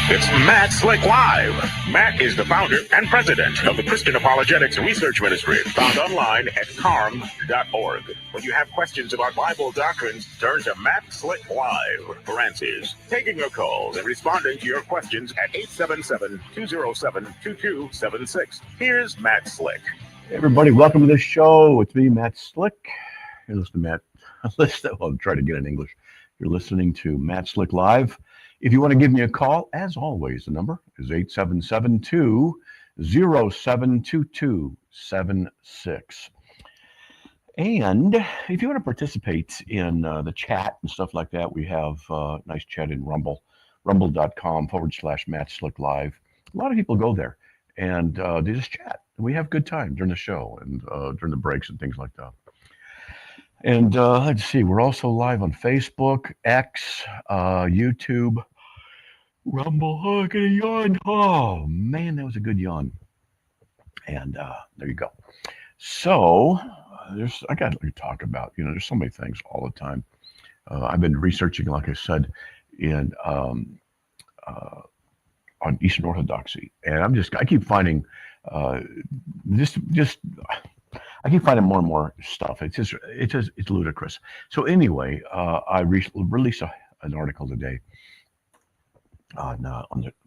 It's Matt Slick Live. Matt is the founder and president of the Christian Apologetics Research Ministry, found online at carm.org. When you have questions about Bible doctrines, turn to Matt Slick Live for answers. Taking your calls and responding to your questions at 877-207-2276. Here's Matt Slick. Hey everybody, welcome to the show. It's me, Matt Slick. Hey, listen to Matt. I'll try to get in English. You're listening to Matt Slick Live. If you want to give me a call, as always, the number is 877-207-2276. And if you want to participate in the chat and stuff like that, we have a nice chat in Rumble, rumble.com/Matt Slick Live. A lot of people go there and they just chat. We have a good time during the show and during the breaks and things like that. And let's see, we're also live on Facebook, X, YouTube, Rumble. Oh, I got a yawn. Oh, man, that was a good yawn. And there you go. So I got to talk about, there's so many things all the time. I've been researching, like I said, on Eastern Orthodoxy. And I keep finding I keep finding more and more stuff. It's ludicrous. So anyway, I released an article today on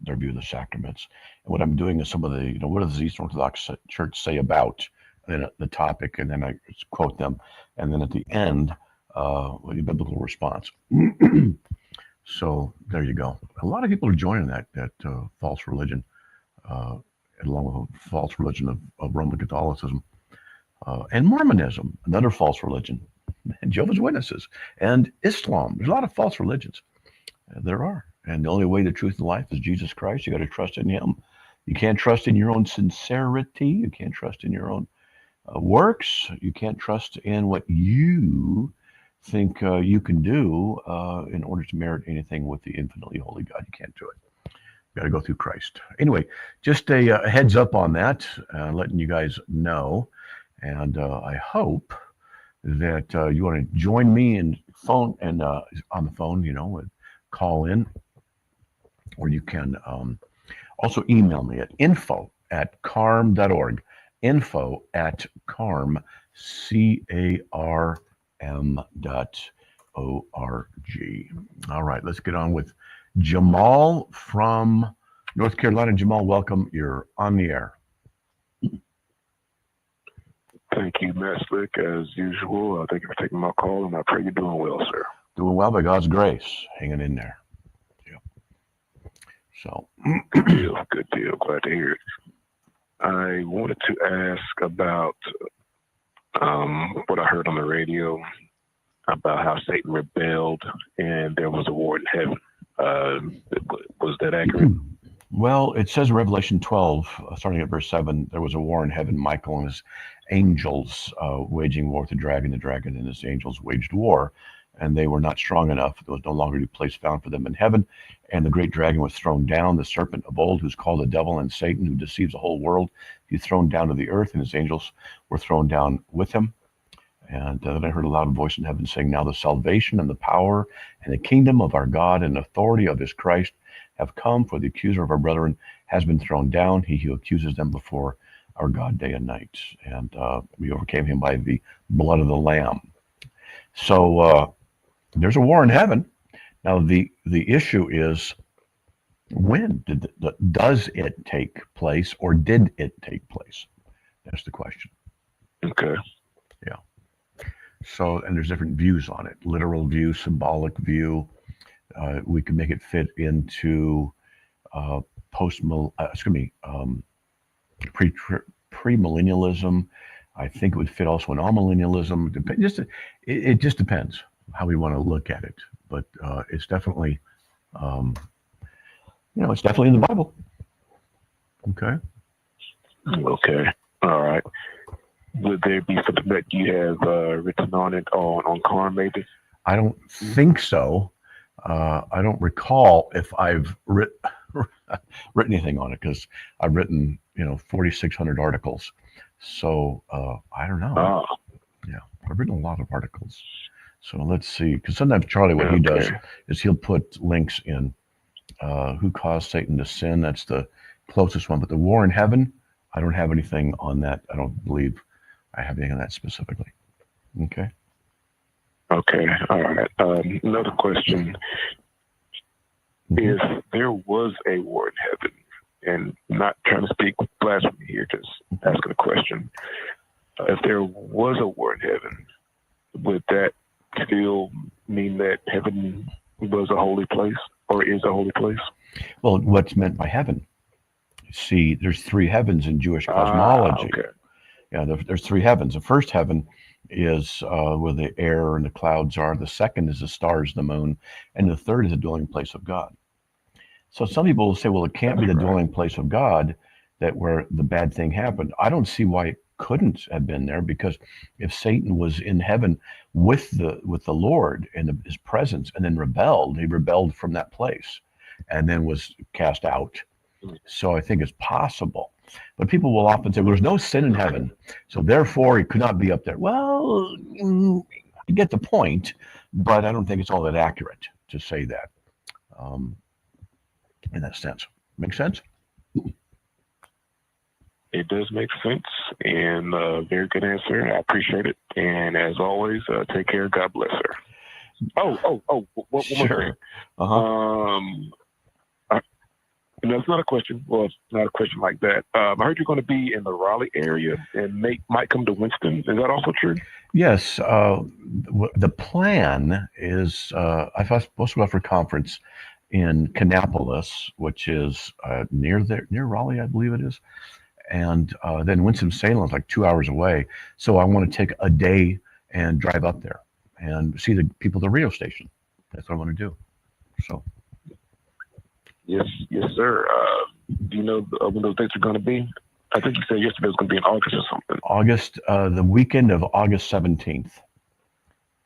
their view of the sacraments. And what I'm doing is some of the, what does the Eastern Orthodox Church say about the topic, and then I quote them, and then at the end, a biblical response. So there you go. A lot of people are joining that false religion, along with a false religion of Roman Catholicism. And Mormonism, another false religion, and Jehovah's Witnesses, and Islam. There's a lot of false religions. There are. And the only way to truth and life is Jesus Christ. You got to trust in him. You can't trust in your own sincerity. You can't trust in your own works. You can't trust in what you think you can do in order to merit anything with the infinitely holy God. You can't do it. You got to go through Christ. Anyway, just a heads up on that, letting you guys know. And I hope that you want to join me on the phone, and call in, or you can also email me at info@carm.org, info@carm, CARM.org. All right, let's get on with Jamal from North Carolina. Jamal, welcome. You're on the air. Thank you, Matt Slick, as usual. Thank you for taking my call, and I pray you're doing well, sir. Doing well by God's grace. Hanging in there. Yeah. So. Good deal. Good deal. Glad to hear it. I wanted to ask about what I heard on the radio about how Satan rebelled and there was a war in heaven. Was that accurate? Well, it says in Revelation 12, starting at verse 7, there was a war in heaven. Michael and his angels waging war with the dragon and his angels waged war, and they were not strong enough. There was no longer any place found for them in heaven, and the great dragon was thrown down, the serpent of old, who's called the devil and Satan, who deceives the whole world. He was thrown down to the earth, and his angels were thrown down with him. And then I heard a loud voice in heaven saying, now the salvation and the power and the kingdom of our God and authority of his Christ have come, for the accuser of our brethren has been thrown down, he who accuses them before our God day and night. And we overcame him by the blood of the Lamb. So there's a war in heaven. Now the issue is, when does it take place, or did it take place? That's the question. Okay. Yeah. So, and there's different views on it: literal view, symbolic view. We can make it fit into premillennialism. I think it would fit also in amillennialism. It just depends how we want to look at it. But it's definitely, it's definitely in the Bible. Okay. Okay. All right. Would there be something that you have written on it on Carm, maybe? I don't think so. I don't recall if I've written anything on it, because I've written 4,600 articles. So I don't know. Oh. Yeah, I've written a lot of articles. So let's see, because sometimes Charlie, what he does is he'll put links in who caused Satan to sin? That's the closest one. But the war in heaven, I don't have anything on that. I don't believe I have anything on that specifically. Okay. Okay. All right. Another question. If there was a war in heaven, and not trying to speak blasphemy here, just asking a question. If there was a war in heaven, would that still mean that heaven was a holy place or is a holy place? Well, what's meant by heaven? See, there's three heavens in Jewish cosmology. Okay. Yeah, there's three heavens. The first heaven is where the air and the clouds are. The second is the stars, the moon, and the third is the dwelling place of God. So some people will say, well, it can't be the dwelling place of God that where the bad thing happened. I don't see why it couldn't have been there, because if Satan was in heaven with the Lord and his presence and then rebelled, he rebelled from that place and then was cast out. So I think it's possible. But people will often say, well, there's no sin in heaven, so therefore he could not be up there. Well, I get the point, but I don't think it's all that accurate to say that. In that sense. Make sense? It does make sense, and very good answer. I appreciate it. And as always, take care. God bless her. One more thing. Sure. No, it's not a question. Well, it's not a question like that. I heard you're going to be in the Raleigh area and might come to Winston. Is that also true? Yes. The plan is I'm supposed to go for a conference in Kannapolis, which is near Raleigh, I believe it is. And then Winston-Salem is like 2 hours away. So I want to take a day and drive up there and see the people at the radio station. That's what I want to do. So. Yes, sir. Do you know when those dates are going to be? I think you said yesterday it was going to be in August or something. August, the weekend of August 17th.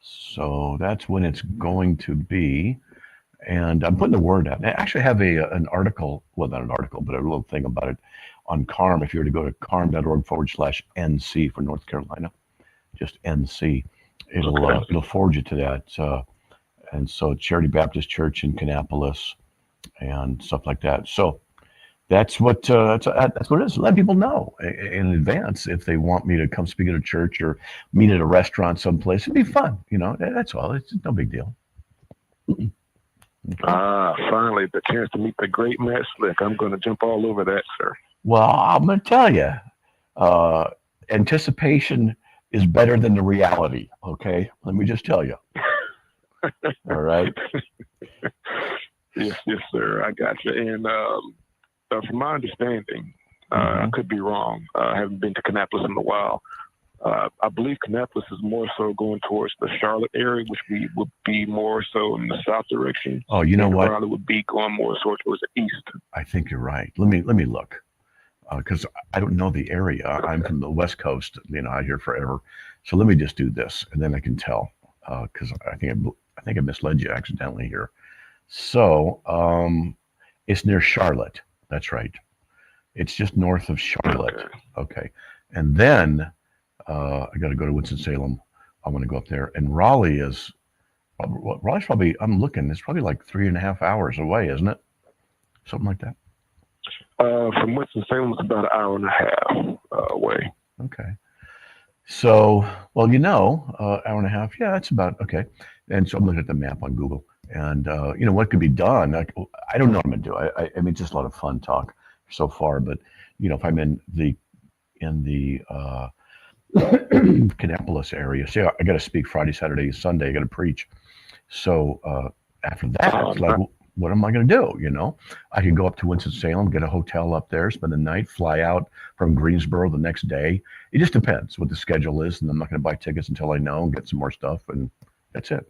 So that's when it's going to be. And I'm putting the word out. I actually have an article, well, not an article, but a little thing about it on CARM. If you were to go to carm.org/NC for North Carolina, just NC, it'll forward you to that. And so Charity Baptist Church in Kannapolis and stuff like that. So that's what it is. Let people know in advance if they want me to come speak at a church or meet at a restaurant someplace. It'd be fun, that's all. It's no big deal. Okay. Finally, the chance to meet the great Matt Slick. I'm going to jump all over that, sir. Well, I'm going to tell you, anticipation is better than the reality. Okay, let me just tell you. All right. Yes, sir. I got you. And from my understanding, I could be wrong. I haven't been to Kannapolis in a while. I believe Kannapolis is more so going towards the Charlotte area, which would be more so in the south direction. Oh, you know what? Raleigh would be going more so towards the east. I think you're right. Let me look, because I don't know the area. Okay. I'm from the West Coast, out here forever. So let me just do this, and then I can tell, because I think I misled you accidentally here. So it's near Charlotte. That's right. It's just north of Charlotte. Okay. And then I got to go to Winston-Salem. I want to go up there. And Raleigh is, Raleigh's probably, I'm looking, it's probably like 3.5 hours away, isn't it? Something like that. From Winston-Salem, it's about 1.5 hours away. Okay. So, well, 1.5 hours. Yeah, that's about, okay. And so I'm looking at the map on Google. And, what could be done. I don't know what I'm going to do. I mean, it's just a lot of fun talk so far. But, if I'm in the Kannapolis area, see, I got to speak Friday, Saturday, Sunday. I got to preach. So after that, it's like, what am I going to do? I can go up to Winston-Salem, get a hotel up there, spend the night, fly out from Greensboro the next day. It just depends what the schedule is. And I'm not going to buy tickets until I know and get some more stuff. And that's it.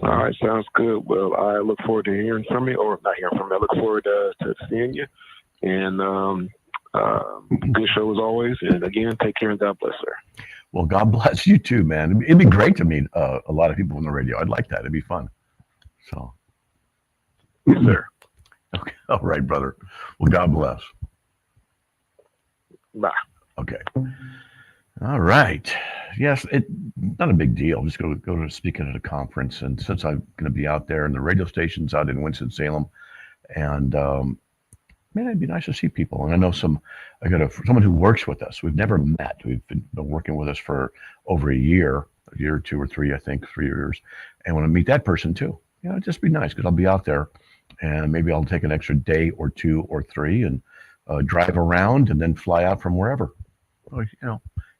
All right, sounds good. Well, I look forward to hearing from you, or not hearing from you. I look forward to seeing you. And good show as always. And again, take care and God bless her. Well, God bless you too, man. It'd be great to meet a lot of people on the radio. I'd like that. It'd be fun. So, yes, sir. Okay. All right, brother. Well, God bless. Bye. Okay. All right. Yes, not a big deal. Just go to speaking at a conference, and since I'm going to be out there, and the radio station's out in Winston-Salem, and man, it'd be nice to see people. And I know I got someone who works with us. We've never met. We've been working with us for over a year or two or three, I think, 3 years, and want to meet that person too. It'd just be nice because I'll be out there, and maybe I'll take an extra day or 2 or 3 and drive around and then fly out from wherever.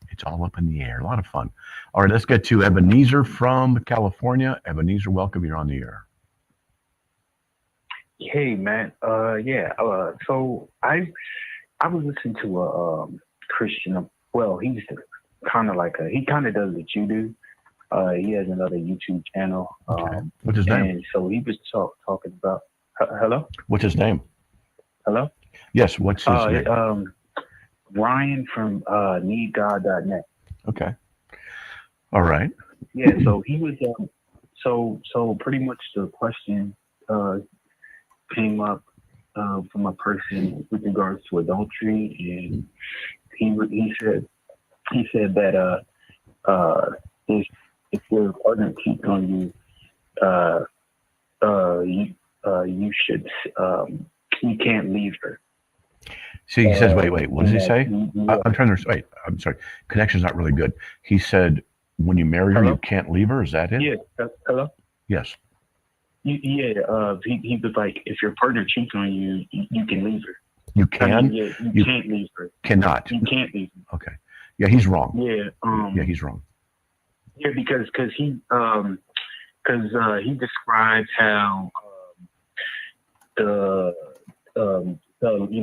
It's all up in the air. A lot of fun. All right, let's get to Ebenezer from California. Ebenezer, welcome. You're on the air. Hey, man. So I was listening to a Christian. Well, he's kind of like he kind of does what you do. He has another YouTube channel. Okay. What's his name? And so he was talking about. Hello. What's his name? Hello. Yes. What's his name? Ryan from needgod.net. Okay. All right. Yeah. So he was. So pretty much the question came up from a person with regards to adultery, and he said that if your partner cheats on you, you should you can't leave her. See, he says, wait, what does he say? I'm trying to, wait, I'm sorry. Connection's not really good. He said, when you marry her, you can't leave her. Is that it? Yeah. Hello? Yes. He was like, if your partner cheats on you, you can leave her. You can? You can't leave her. Cannot. You can't leave her. Okay. Yeah, he's wrong. Yeah. He's wrong. Yeah, because he describes how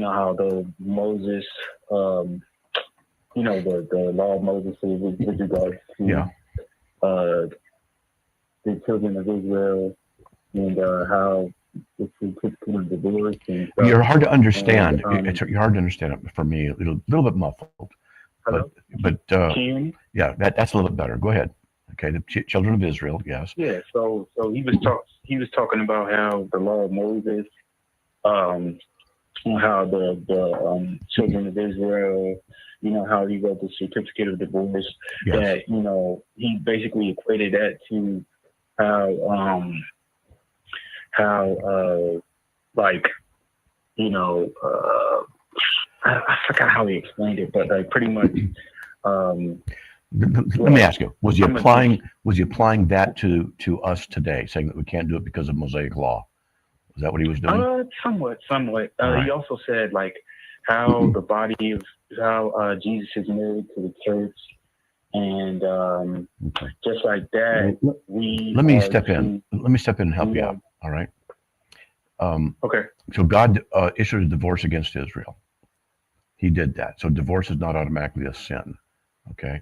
how the Moses, the law of Moses with regards to the children of Israel, and how it's kind of divorce and stuff. You're hard to understand. You're hard to understand it for me. A little bit muffled. Hello? But Can you hear me? Yeah, that's a little bit better. Go ahead. Okay, the children of Israel. Yes. Yeah. So he was talking about how the law of Moses, how the children of Israel, how he wrote the certificate of divorce. Yes. That he basically equated that to how I forgot how he explained it, but like pretty much. Let me ask you: Was he applying that to us today, saying that we can't do it because of Mosaic law? Is that what he was doing? Somewhat. Right. He also said like how the body of Jesus is married to the church, and Okay. just like that, Let me step in. Let me step in and help you out. All right. Okay. So God issued a divorce against Israel. He did that. So divorce is not automatically a sin. Okay.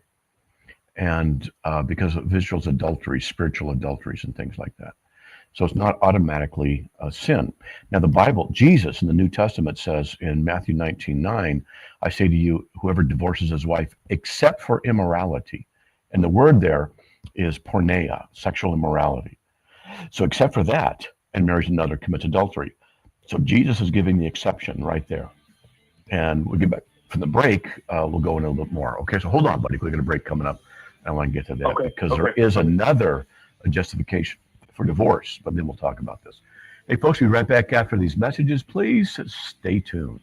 And because of Israel's adultery, spiritual adulteries and things like that. So it's not automatically a sin. Now the Bible, Jesus in the New Testament says in Matthew 19:9, I say to you, whoever divorces his wife except for immorality. And the word there is porneia, sexual immorality. So except for that, and marries another, commits adultery. So Jesus is giving the exception right there. And we'll get back from the break. We'll go in a little bit more. Okay, so hold on, buddy. We're going to break coming up. I want to get to that because there is another justification for divorce, but then we'll talk about this. Hey, folks, we'll be right back after these messages. Please stay tuned.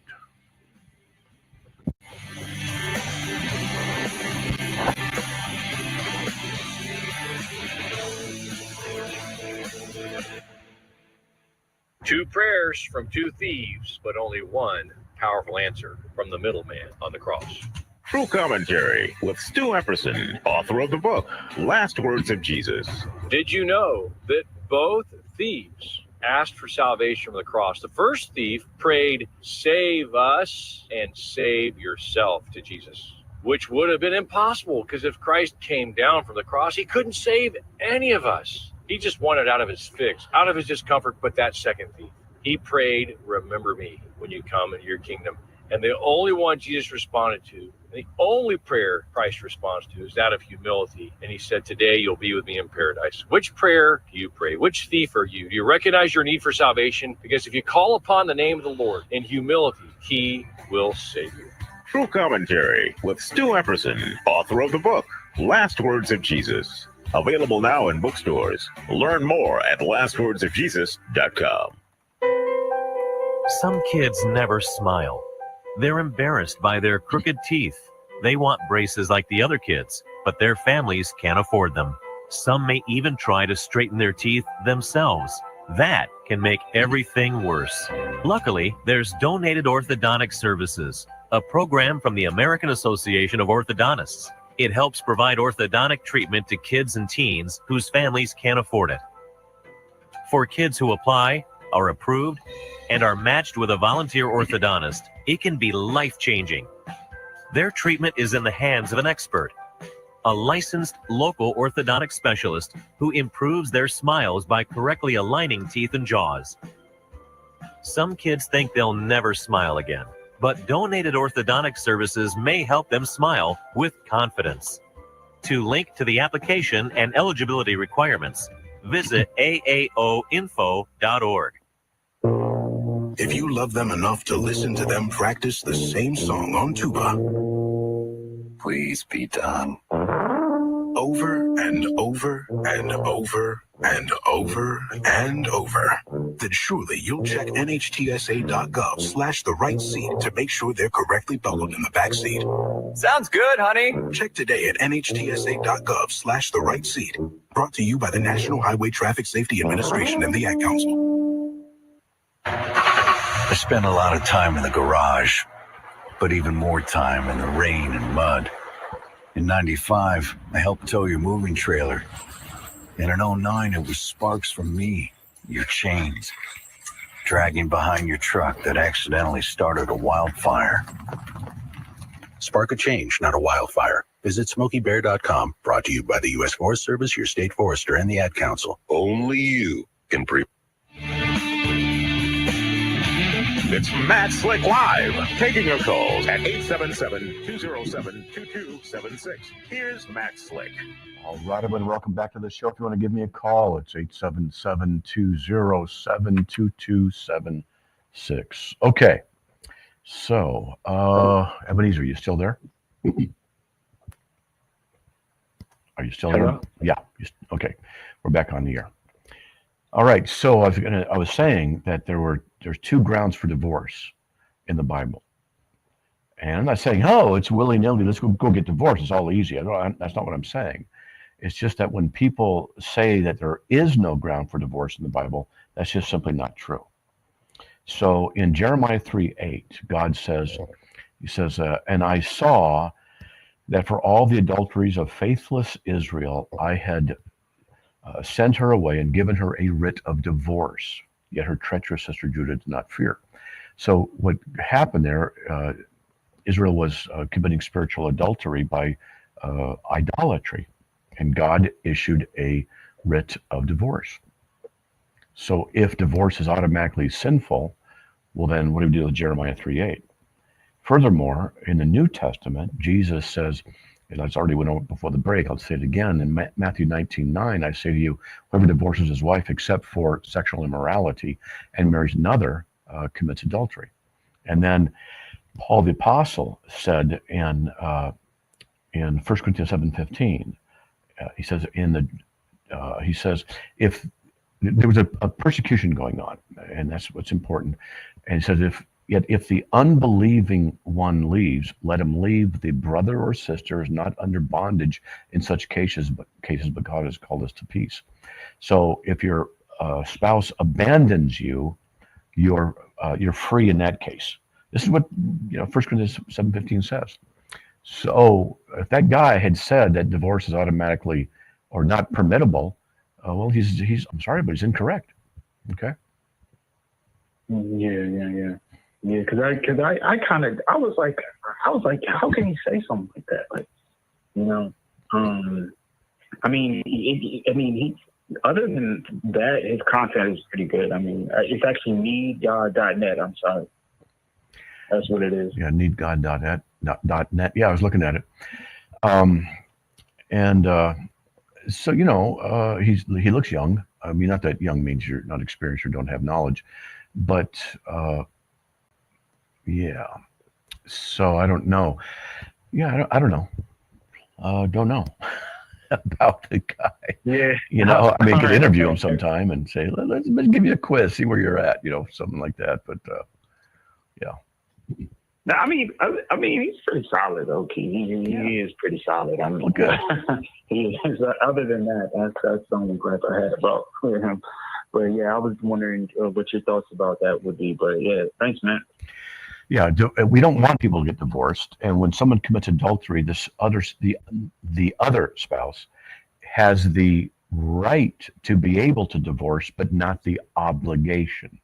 Two prayers from two thieves, but only one powerful answer from the middleman on the cross. True Commentary with Stu Epperson, author of the book, Last Words of Jesus. Did you know that both thieves asked for salvation from the cross? The first thief prayed, "Save us and save yourself," to Jesus, which would have been impossible because if Christ came down from the cross, he couldn't save any of us. He just wanted out of his fix, out of his discomfort. But that second thief, he prayed, "Remember me when you come into your kingdom." And the only one Jesus responded to, the only prayer Christ responds to, is that of humility. And he said, "Today you'll be with me in paradise." Which prayer do you pray? Which thief are you? Do you recognize your need for salvation? Because if you call upon the name of the Lord in humility, he will save you. True Commentary with Stu Epperson, author of the book, Last Words of Jesus. Available now in bookstores. Learn more at lastwordsofjesus.com. Some kids never smile. They're embarrassed by their crooked teeth. They want braces like the other kids, but their families can't afford them. Some may even try to straighten their teeth themselves. That can make everything worse. Luckily, there's Donated Orthodontic Services, a program from the American Association of Orthodontists. It helps provide orthodontic treatment to kids and teens whose families can't afford it. For kids who apply, are approved, and are matched with a volunteer orthodontist, it can be life-changing. Their treatment is in the hands of an expert, a licensed local orthodontic specialist who improves their smiles by correctly aligning teeth and jaws. Some kids think they'll never smile again, but Donated Orthodontic Services may help them smile with confidence. To link to the application and eligibility requirements, visit aaoinfo.org. If you love them enough to listen to them practice the same song on tuba, please be done. Over and over and over and over and over, then surely you'll check NHTSA.gov/the right seat to make sure they're correctly buckled in the back seat. Sounds good, honey. Check today at NHTSA.gov/the right seat. Brought to you by the National Highway Traffic Safety Administration and the Ad Council. I spent a lot of time in the garage, but even more time in the rain and mud. In 95, I helped tow your moving trailer. And in 09, it was sparks from me, your chains, dragging behind your truck that accidentally started a wildfire. Spark a change, not a wildfire. Visit SmokeyBear.com. Brought to you by the U.S. Forest Service, your state forester, and the Ad Council. Only you can It's Matt Slick Live, taking your calls at 877-207-2276. Here's Matt Slick. All right, everyone, welcome back to the show. If you want to give me a call, it's 877-207-2276. Okay, so Ebenezer, are you still there? Are you still there? Yeah. Okay, we're back on the air. All right, so I was saying that there's two grounds for divorce in the Bible. And I'm not saying, oh, it's willy-nilly, let's go get divorced, it's all easy. That's not what I'm saying. It's just that when people say that there is no ground for divorce in the Bible, that's just simply not true. So in Jeremiah 3:8, God says, he says, and I saw that for all the adulteries of faithless Israel, I had sent her away and given her a writ of divorce. Yet her treacherous sister Judah did not fear. So what happened there, Israel was committing spiritual adultery by idolatry, and God issued a writ of divorce. So if divorce is automatically sinful, well then what do we do with Jeremiah 3:8? Furthermore, in the New Testament, Jesus says, and I already went over before the break, I'll say it again, in Matthew 19:9, I say to you, whoever divorces his wife except for sexual immorality and marries another commits adultery. And then Paul the Apostle said in 1 Corinthians 7:15, he says, if there was a persecution going on, and that's what's important, and he says, if the unbelieving one leaves, let him leave. The brother or sister is not under bondage in such cases, but God has called us to peace. So if your spouse abandons you, you're free in that case. This is what 1 Corinthians 7:15 says. So if that guy had said that divorce is automatically or not permittable, well, he's I'm sorry, but he's incorrect. Okay. Yeah. Yeah, because I was like, how can he say something like that? Like, he other than that, his content is pretty good. I mean, it's actually needgod.net. I'm sorry, that's what it is. Yeah, needgod.net. Yeah, I was looking at it, so he looks young. I mean, not that young means you're not experienced or don't have knowledge, but. Yeah. So I don't know. Yeah, I don't know. Don't know about the guy. Yeah. You know, I mean, you could interview him Okay. sometime and say, let's give you a quiz, see where you're at, you know, something like that. But No, I mean, he's pretty solid, though. He is pretty solid. I mean, Well, good. he is. Other than that, that's the only gripe I had about him. But yeah, I was wondering what your thoughts about that would be. But yeah, thanks, man. Yeah, we don't want people to get divorced. And when someone commits adultery, the other spouse has the right to be able to divorce, but not the obligation.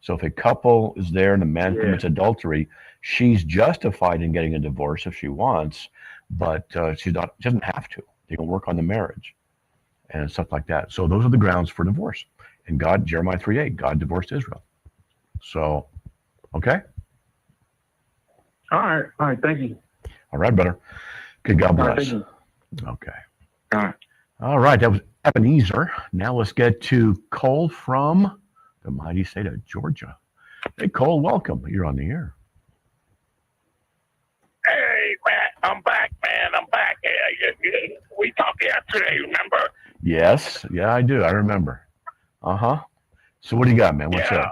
So if a couple is there and the man commits adultery, she's justified in getting a divorce if she wants, but she doesn't have to. They can work on the marriage and stuff like that. So those are the grounds for divorce. And God, Jeremiah 3:8, God divorced Israel. So, okay. All right. Thank you. All right, brother. Good. God All right, bless. thank you. Okay. All right. That was Ebenezer. Now let's get to Cole from the mighty state of Georgia. Hey, Cole, welcome. You're on the air. Hey, Matt, I'm back, man. I'm back. We talked yesterday, remember? Yes. Yeah, I do. I remember. Uh-huh. So what do you got, man? What's up?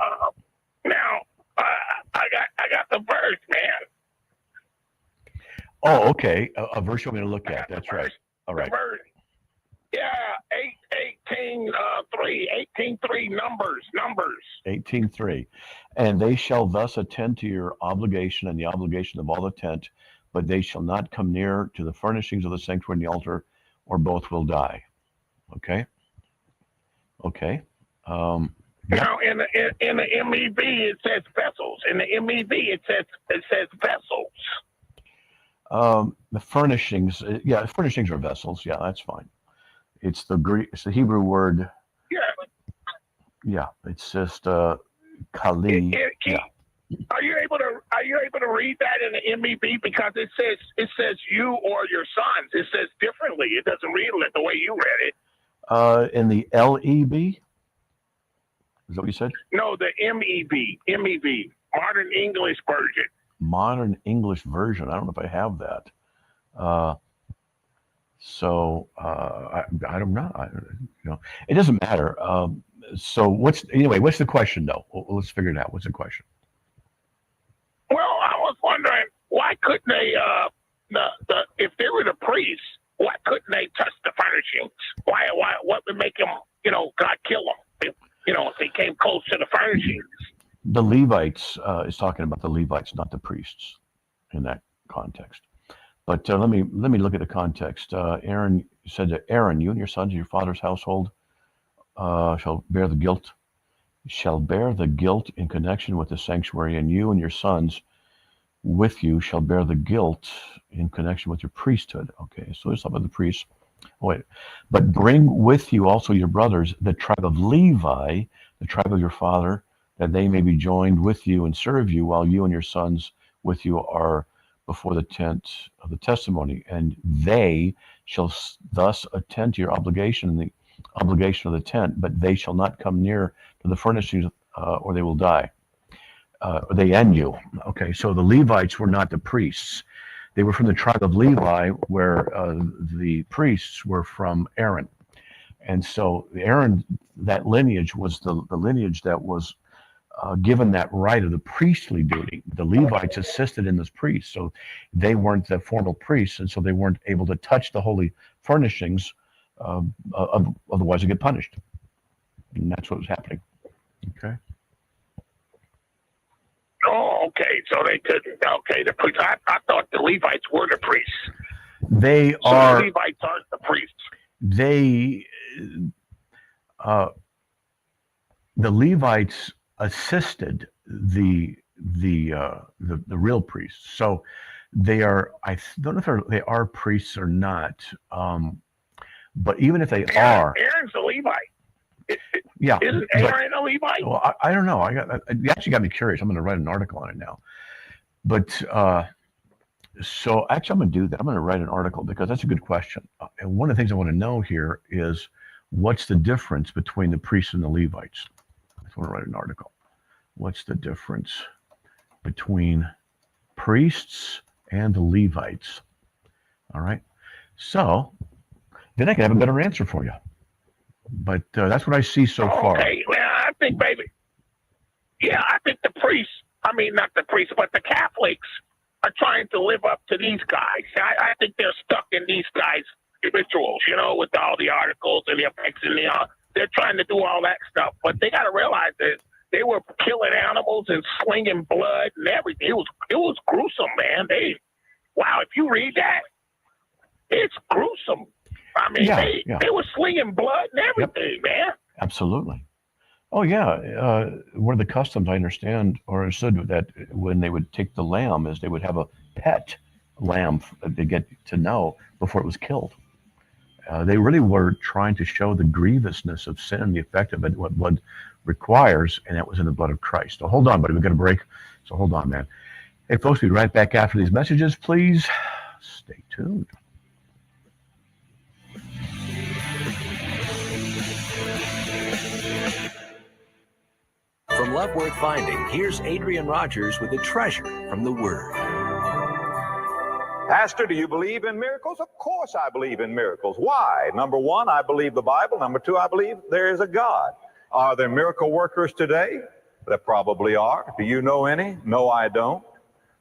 Now, I got the verse, man. Oh, okay. A verse you want me to look at. That's right. All right. Verse. Yeah, 18:3, numbers. 18:3. And they shall thus attend to your obligation and the obligation of all the tent, but they shall not come near to the furnishings of the sanctuary and the altar, or both will die. Okay. Okay. Now, in the MEV, it says vessels. In the MEV, it says vessels. The furnishings, furnishings are vessels. Yeah, that's fine. It's the Greek, it's the Hebrew word. Yeah. Yeah, it's just kali. Are you able to read that in the MEV, because it says you or your sons. It says differently. It doesn't read it the way you read it. In the LEB. Is that what you said? No, the MEV, Modern English Version. Modern English Version. I don't know if I have that. I don't know. It doesn't matter. So what's the question though? Let's figure it out. What's the question? Well, I was wondering, why couldn't they, if they were the priests, why couldn't they touch the furnishings? What would make them, God kill them? If they came close to the furnishings. The Levites is talking about the Levites, not the priests, in that context. But let me look at the context. Aaron said to Aaron, you and your sons and your father's household shall bear the guilt in connection with the sanctuary, and you and your sons with you shall bear the guilt in connection with your priesthood. Okay, so there's some of the priests. Oh, wait, but bring with you also your brothers, the tribe of Levi, the tribe of your father, that they may be joined with you and serve you, while you and your sons with you are before the tent of the testimony, and they shall thus attend to your obligation and the obligation of the tent, but they shall not come near to the furnishings, or they will die. Or they end you. Okay, so the Levites were not the priests. They were from the tribe of Levi, where the priests were from Aaron. And so Aaron, that lineage was the lineage that was given that right of the priestly duty. The Levites assisted in this priest, so they weren't the formal priests, and so they weren't able to touch the holy furnishings, otherwise they get punished. And that's what was happening. Okay. Oh, okay. So they couldn't. Okay, the priests. I thought the Levites were the priests. They so are. The Levites aren't the priests. The Levites assisted the real priests. So they are. I don't know if they are priests or not. But even if they are, Aaron's a Levite. Yeah. Isn't Aaron a Levite? Well, I don't know. You actually got me curious. I'm going to write an article on it now. But so actually, I'm going to do that. I'm going to write an article because that's a good question. And one of the things I want to know here is what's the difference between the priests and the Levites? I just want to write an article. What's the difference between priests and the Levites? All right. So then I can have a better answer for you. But that's what I see so far. Okay, well, I think, baby, I think the priests, not the priests, but the Catholics are trying to live up to these guys. I think they're stuck in these guys' rituals, with all the articles and the effects and they're trying to do all that stuff. But they got to realize that they were killing animals and slinging blood and everything. It was gruesome, man. If you read that, it's gruesome. They were slinging blood and everything, man. Absolutely. Oh, yeah. One of the customs I understand or understood that when they would take the lamb is they would have a pet lamb to get to know before it was killed. They really were trying to show the grievousness of sin and the effect of it, what blood requires, and that was in the blood of Christ. So hold on, buddy. We've got a break. So hold on, man. Hey, folks, we'll be right back after these messages. Please stay tuned. From Love Worth Finding, here's Adrian Rogers with a treasure from the Word. Pastor, do you believe in miracles? Of course I believe in miracles. Why? Number one, I believe the Bible. Number two, I believe there is a God. Are there miracle workers today? There probably are. Do you know any? No, I don't.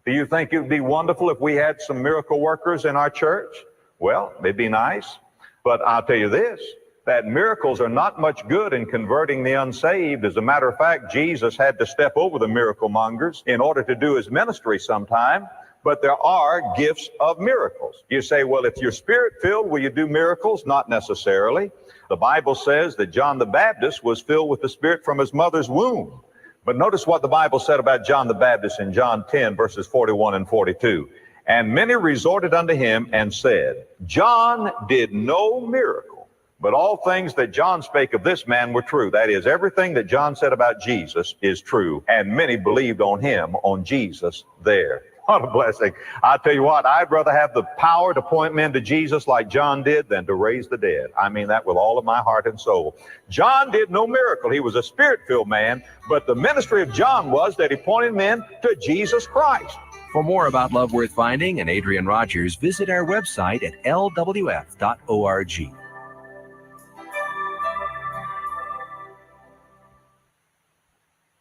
Do you think it would be wonderful if we had some miracle workers in our church? Well, they'd be nice. But I'll tell you this, that miracles are not much good in converting the unsaved. As a matter of fact, Jesus had to step over the miracle mongers in order to do his ministry sometime. But there are gifts of miracles. You say, well, if you're spirit-filled, will you do miracles? Not necessarily. The Bible says that John the Baptist was filled with the Spirit from his mother's womb. But notice what the Bible said about John the Baptist in John 10, verses 41 and 42. And many resorted unto him and said, John did no miracle, but all things that John spake of this man were true. That is, everything that John said about Jesus is true. And many believed on him, on Jesus there. What a blessing. I tell you what, I'd rather have the power to point men to Jesus like John did than to raise the dead. I mean that with all of my heart and soul. John did no miracle. He was a spirit-filled man, but the ministry of John was that he pointed men to Jesus Christ. For more about Love Worth Finding and Adrian Rogers, visit our website at lwf.org.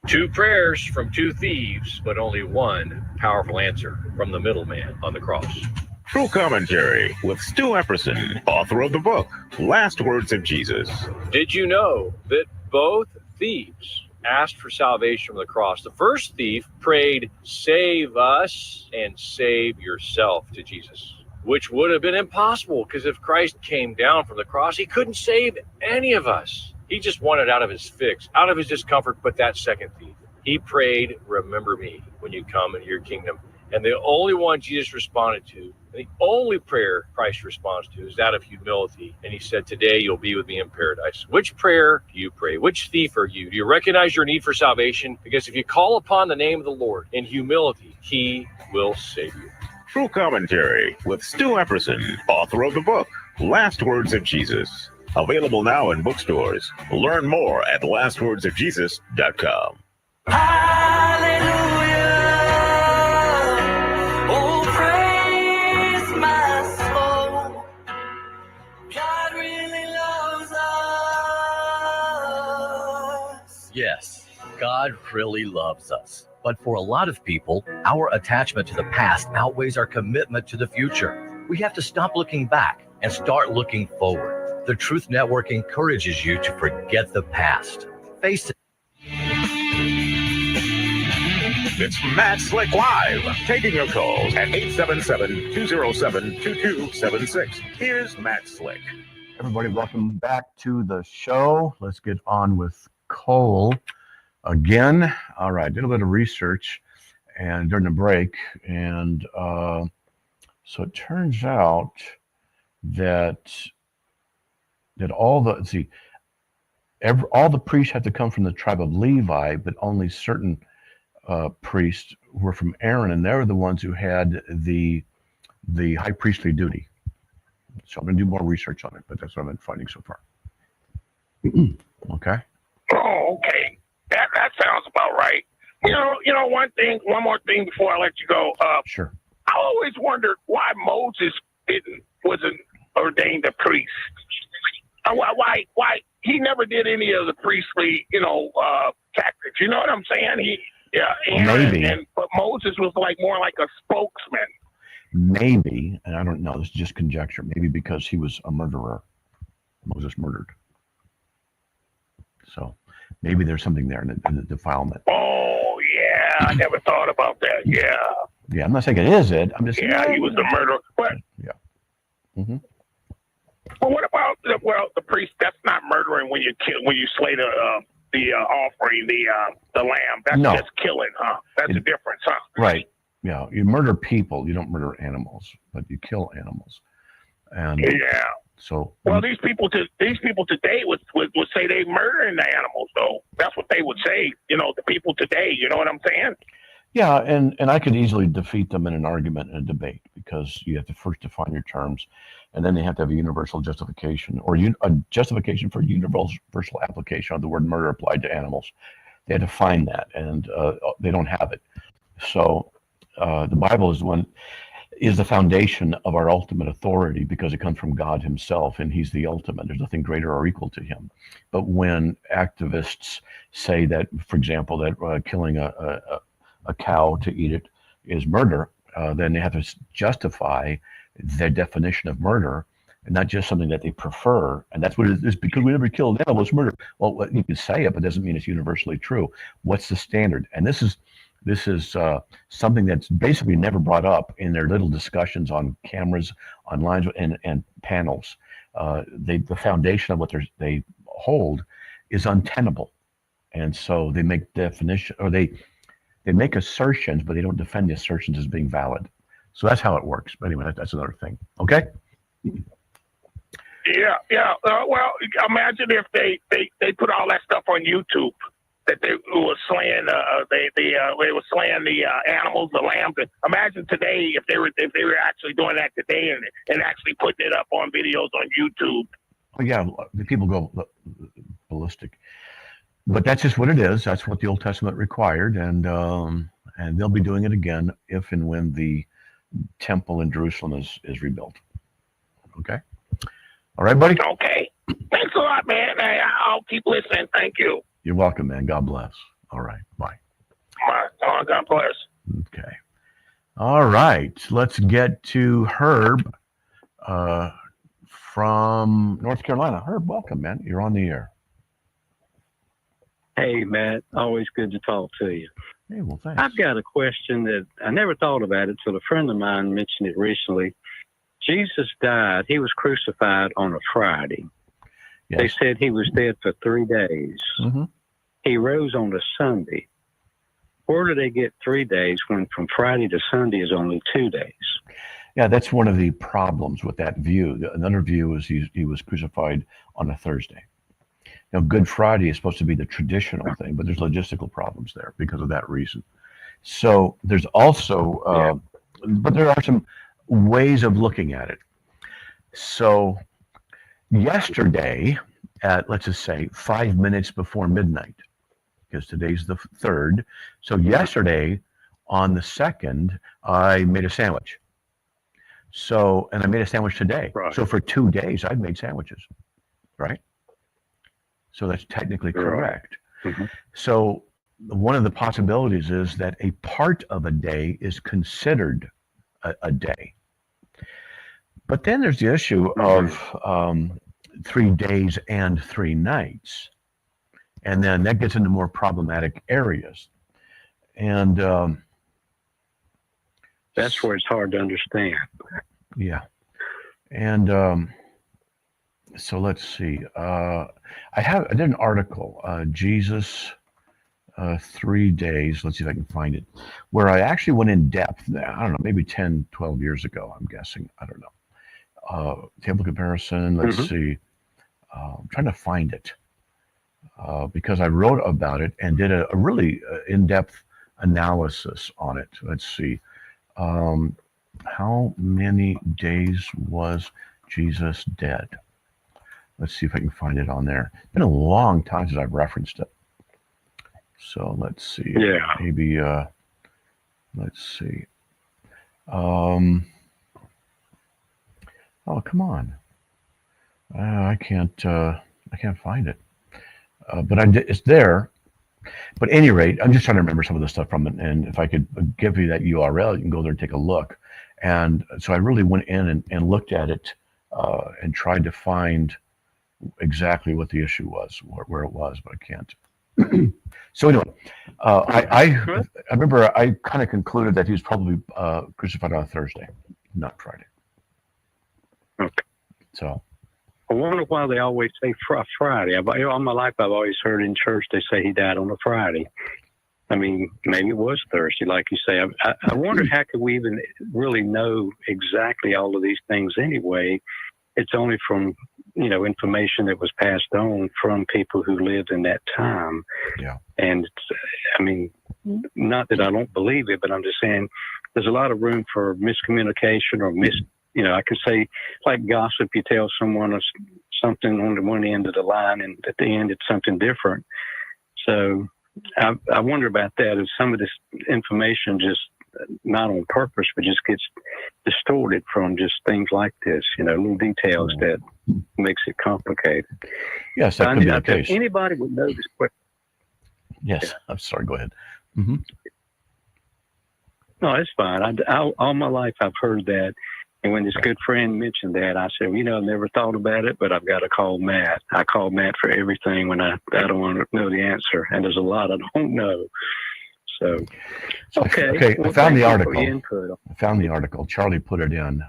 Two prayers from two thieves, but only one powerful answer from the middleman on the cross. True Commentary with Stu Epperson, author of the book, Last Words of Jesus. Did you know that both thieves asked for salvation from the cross? The first thief prayed, save us and save yourself to Jesus, which would have been impossible because if Christ came down from the cross, he couldn't save any of us. He just wanted out of his fix, out of his discomfort. But that second thief, he prayed, remember me when you come into your kingdom. And the only one Jesus responded to, and the only prayer Christ responds to, is that of humility. And he said, today you'll be with me in paradise. Which prayer do you pray? Which thief are you? Do you recognize your need for salvation? Because if you call upon the name of the Lord in humility, he will save you. True Commentary with Stu Epperson, author of the book, Last Words of Jesus. Available now in bookstores. Learn more at lastwordsofjesus.com. Hallelujah. Oh, praise my soul. God really loves us. Yes, God really loves us. But for a lot of people, our attachment to the past outweighs our commitment to the future. We have to stop looking back and start looking forward. The Truth Network encourages you to forget the past. Face it. It's Matt Slick Live, taking your calls at 877-207-2276. Here's Matt Slick. Everybody, welcome back to the show. Let's get on with Cole again. All right, did a little bit of research and during the break, and so it turns out that all the priests had to come from the tribe of Levi, but only certain priests were from Aaron, and they were the ones who had the high priestly duty. So I'm going to do more research on it, but that's what I've been finding so far. Okay. Oh, okay. That sounds about right. You know, one more thing before I let you go. Sure. I always wondered why Moses wasn't ordained a priest? Why he never did any of the priestly, tactics? You know what I'm saying? But Moses was more like a spokesman. Maybe, and I don't know, this is just conjecture, maybe because he was a murderer. Moses murdered. So maybe there's something there in the defilement. Oh, yeah. I never thought about that. Yeah. Yeah, I'm not saying it is it. I'm just saying. He was a murderer. But, yeah. Mm-hmm. Well, what about the priest? That's not murdering when you slay the offering, the lamb. That's just killing, huh? That's a difference, huh? Right. Yeah. You murder people. You don't murder animals, but you kill animals. And yeah. So these people today would say they murdering the animals, though. That's what they would say. The people today. You know what I'm saying? Yeah, and I could easily defeat them in an argument and a debate, because you have to first define your terms, and then they have to have a universal justification, or a justification for universal application of the word murder applied to animals. They had to find that, and they don't have it. So the Bible is the foundation of our ultimate authority, because it comes from God himself, and he's the ultimate. There's nothing greater or equal to him. But when activists say that, for example, that killing a cow to eat it is murder, then they have to justify their definition of murder, and not just something that they prefer. And that's what it is, because we never killed animals, murder. Well, you can say it, but it doesn't mean it's universally true. What's the standard? And this is something that's basically never brought up in their little discussions on cameras, on lines, and panels. The foundation of what they hold is untenable, and so they make definition, or they make assertions, but they don't defend the assertions as being valid. So that's how it works. But anyway, that's another thing. Okay. Yeah. Well, imagine if they put all that stuff on YouTube, that they were slaying they were slaying the animals, the lambs. Imagine today if they were actually doing that today and actually putting it up on videos on YouTube. Oh yeah, the people go ballistic. But that's just what it is. That's what the Old Testament required, and they'll be doing it again if and when the temple in Jerusalem is rebuilt. Okay. All right, buddy. Okay. Thanks a lot, man. I'll keep listening. Thank you. You're welcome, man. God bless. All right. Bye. God bless. Okay. All right. Let's get to Herb from North Carolina. Herb, welcome, man. You're on the air. Hey, Matt. Always good to talk to you. Hey, well, thanks. I've got a question that I never thought about it till a friend of mine mentioned it recently. Jesus died. He was crucified on a Friday. Yes. They said he was dead for 3 days. Mm-hmm. He rose on a Sunday. Where do they get 3 days when from Friday to Sunday is only 2 days? Yeah, that's one of the problems with that view. Another view is he was crucified on a Thursday. Now, Good Friday is supposed to be the traditional thing, but there's logistical problems there because of that reason. So there's also, but there are some ways of looking at it. So yesterday at, let's just say, 5 minutes before midnight, because today's the 3rd. So yesterday on the 2nd, I made a sandwich. So, and I made a sandwich today. Right. So for 2 days, I've made sandwiches, right? So that's technically correct. Right. Mm-hmm. So one of the possibilities is that a part of a day is considered a day. But then there's the issue of 3 days and 3 nights. And then that gets into more problematic areas. And that's where it's hard to understand. Yeah. And so let's see. I did an article, Jesus 3 days. Let's see if I can find it, where I actually went in depth. I don't know, maybe 10, 12 years ago, I'm guessing. I don't know. Table comparison. Let's see. I'm trying to find it because I wrote about it and did a really in-depth analysis on it. Let's see. How many days was Jesus dead? Let's see if I can find it on there. It's been a long time since I've referenced it. So let's see. Yeah. Maybe, let's see. Oh, come on. I can't find it. But it's there. But at any rate, I'm just trying to remember some of the stuff from it. And if I could give you that URL, you can go there and take a look. And so I really went in and looked at it and tried to find exactly what the issue was, where it was, but I can't. So anyway, I remember I kind of concluded that he was probably crucified on a Thursday, not Friday. Okay. So I wonder why they always say Friday. All my life, I've always heard in church they say he died on a Friday. I mean, maybe it was Thursday, like you say. I wonder how could we even really know exactly all of these things anyway? It's only from, information that was passed on from people who lived in that time. Yeah. And I mean, not that I don't believe it, but I'm just saying there's a lot of room for miscommunication or I could say like gossip, you tell someone something on the one end of the line and at the end it's something different. So I wonder about that. If some of this information just not on purpose, but just gets distorted from just things like this, little details that makes it complicated. Yes, that could be the case. Anybody would know this question. Yes, Yeah. I'm sorry. Go ahead. Mm-hmm. No, it's fine. All my life I've heard that. And when this good friend mentioned that, I said, I never thought about it, but I've got to call Matt. I call Matt for everything when I don't want to know the answer. And there's a lot I don't know. So, okay. Well, I found the article. Charlie put it in.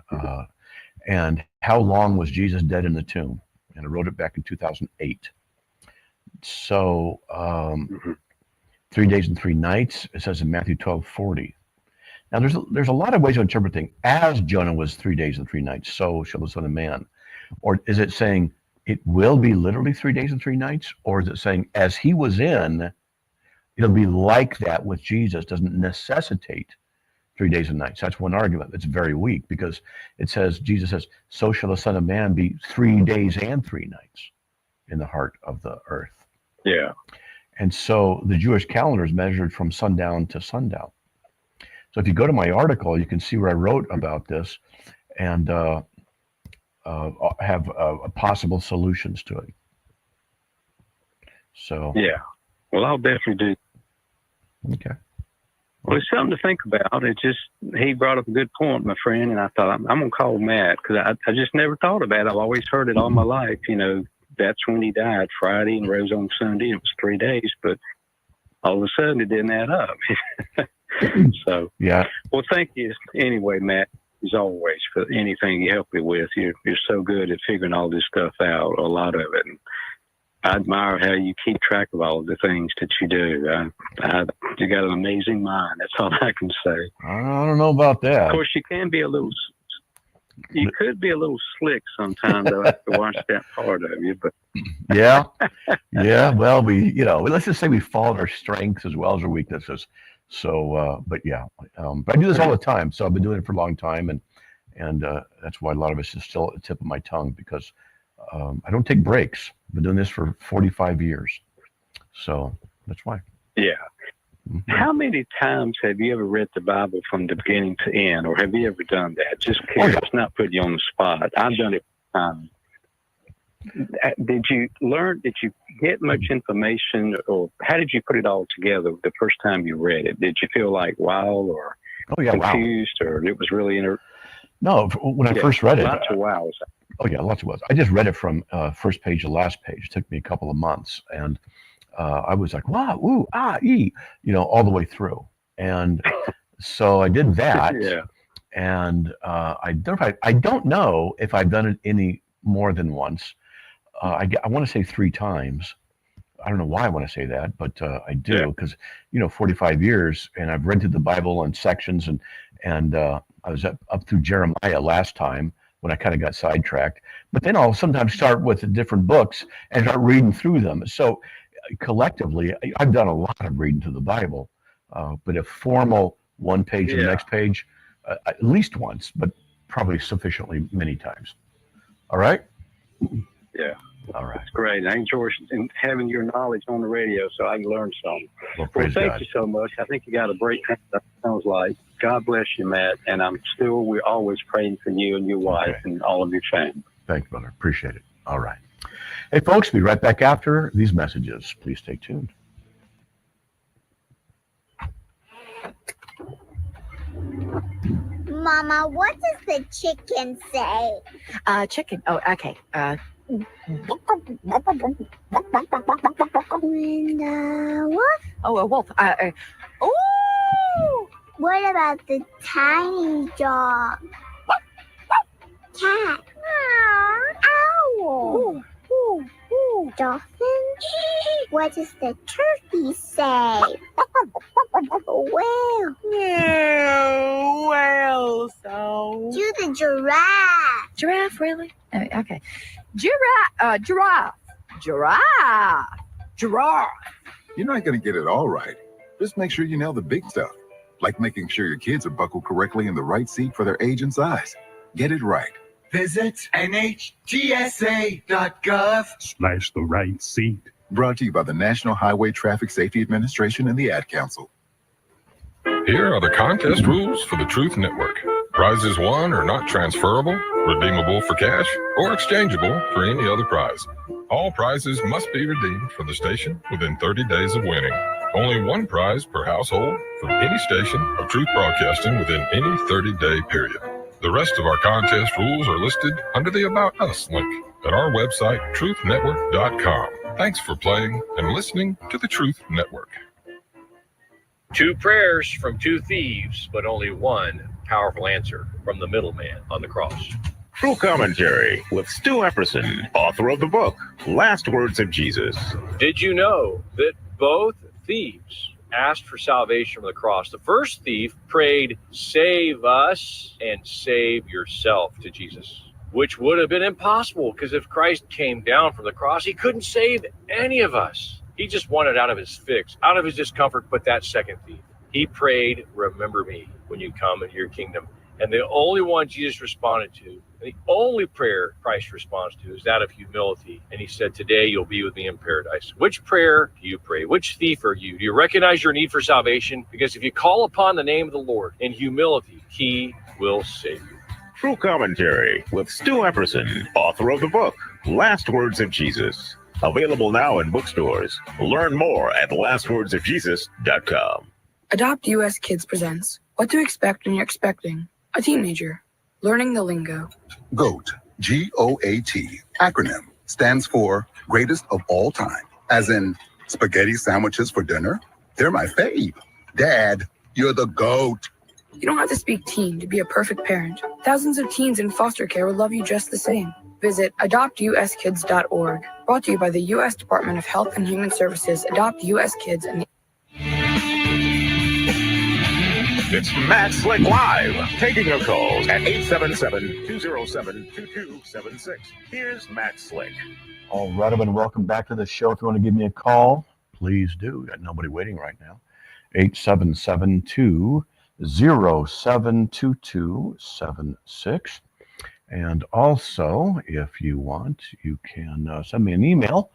And how long was Jesus dead in the tomb? And I wrote it back in 2008. So 3 days and 3 nights, it says in Matthew 12:40. Now, there's a lot of ways of interpreting. As Jonah was 3 days and 3 nights, so shall the Son of Man. Or is it saying it will be literally 3 days and 3 nights? Or is it saying as he was in, it'll be like that with Jesus, doesn't necessitate 3 days and nights? That's one argument. It's very weak because it says, Jesus says, so shall the Son of Man be 3 days and 3 nights in the heart of the earth. Yeah. And so the Jewish calendar is measured from sundown to sundown. So if you go to my article, you can see where I wrote about this and have possible solutions to it. So yeah, well, I'll definitely do. Okay. Well, it's something to think about. It's just he brought up a good point, my friend, and I thought I'm going to call Matt because I just never thought about it. I've always heard it all my life. That's when he died, Friday, and rose on Sunday. It was 3 days, but all of a sudden it didn't add up. So, yeah. Well, thank you anyway, Matt, as always, for anything you help me with. You're so good at figuring all this stuff out, a lot of it. And I admire how you keep track of all of the things that you do. You got an amazing mind. That's all I can say. I don't know about that. Of course, you could be a little slick sometimes. I have to watch that part of you, but yeah. Well, let's just say we followed our strengths as well as our weaknesses. So, but I do this all the time. So I've been doing it for a long time, and that's why a lot of it is still at the tip of my tongue because I don't take breaks. I've been doing this for 45 years, so that's why. Yeah. Mm-hmm. How many times have you ever read the Bible from the beginning to end, or have you ever done that? Just curious, not put you on the spot. I've done it. Did you get much information, or how did you put it all together the first time you read it? Did you feel like wow, or confused, or it was really No, when I first read it, lots of wows. Oh yeah, lots of wows. I just read it from first page to last page. It took me a couple of months, and I was like, wow, ooh, ah, ee, all the way through. And so I did that. Yeah. And I don't know if I've done it any more than once. I want to say 3 times. I don't know why I want to say that, but I do because 45 years, and I've read through the Bible in sections, and I was up through Jeremiah last time when I kind of got sidetracked. But then I'll sometimes start with the different books and start reading through them. So collectively, I've done a lot of reading through the Bible, but a formal one page and the next page, at least once, but probably sufficiently many times. All right. Yeah. All right. It's great. I enjoy having your knowledge on the radio so I can learn something. Well, praise thank God. you so much. I think you got a great thing, that sounds like. God bless you, Matt. And we're always praying for you and your wife and all of your family. Thanks, brother. Appreciate it. All right. Hey, folks, we'll be right back after these messages. Please stay tuned. Mama, what does the chicken say? Chicken. Oh, okay. Wolf? Oh, a wolf. Oh! What about the tiny dog? Cat? Owl? Dolphin? What does the turkey say? Whale? No, whale sound. Do the giraffe? Giraffe, really? Okay. Giraffe. Giraffe. You're not going to get it all right. Just make sure you nail the big stuff, like making sure your kids are buckled correctly in the right seat for their age and size. Get it right. Visit NHTSA.gov/the right seat. Brought to you by the National Highway Traffic Safety Administration and the Ad Council. Here are the contest rules for the Truth Network. Prizes won are not transferable, redeemable for cash, or exchangeable for any other prize. All prizes must be redeemed for the station within 30 days of winning. Only one prize per household from any station of Truth Broadcasting within any 30-day period. The rest of our contest rules are listed under the About Us link at our website, truthnetwork.com. Thanks for playing and listening to the Truth Network. 2 prayers from 2 thieves, but only one powerful answer from the middleman on the cross. True Commentary with Stu Epperson, author of the book, Last Words of Jesus. Did you know that both thieves asked for salvation from the cross? The first thief prayed, "Save us and save yourself," to Jesus, which would have been impossible, because if Christ came down from the cross, he couldn't save any of us. He just wanted out of his fix, out of his discomfort. But that second thief, he prayed, "Remember me when you come into your kingdom." And the only one Jesus responded to, the only prayer Christ responds to, is that of humility. And he said, "Today you'll be with me in paradise." Which prayer do you pray? Which thief are you? Do you recognize your need for salvation? Because if you call upon the name of the Lord in humility, he will save you. True Commentary with Stu Epperson, author of the book, Last Words of Jesus. Available now in bookstores. Learn more at lastwordsofjesus.com. Adopt US Kids presents What to Expect When You're Expecting a Teenager. Learning the Lingo. GOAT, G-O-A-T, acronym, stands for Greatest of All Time. As in, spaghetti sandwiches for dinner? They're my fave. Dad, you're the GOAT. You don't have to speak teen to be a perfect parent. Thousands of teens in foster care will love you just the same. Visit adoptuskids.org. Brought to you by the U.S. Department of Health and Human Services, Adopt U.S. Kids, and the It's Matt Slick Live, taking your calls at 877-207-2276. Here's Matt Slick. All right, everyone, welcome back to the show. If you want to give me a call, please do. Got nobody waiting right now. 877-207-2276. And also, if you want, you can send me an email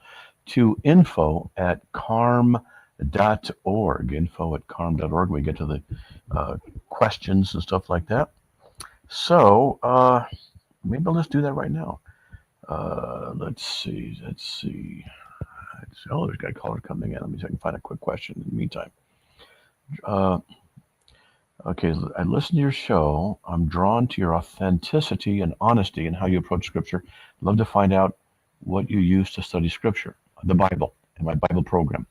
to info@carm.org. Info@carm.org. We get to the questions and stuff like that. So maybe let's do that right now. Let's see. Oh, there's got a caller coming in. Let me see if I can find a quick question in the meantime. Okay, I listen to your show. I'm drawn to your authenticity and honesty and how you approach Scripture. I'd love to find out what you use to study Scripture, the Bible, in my Bible program.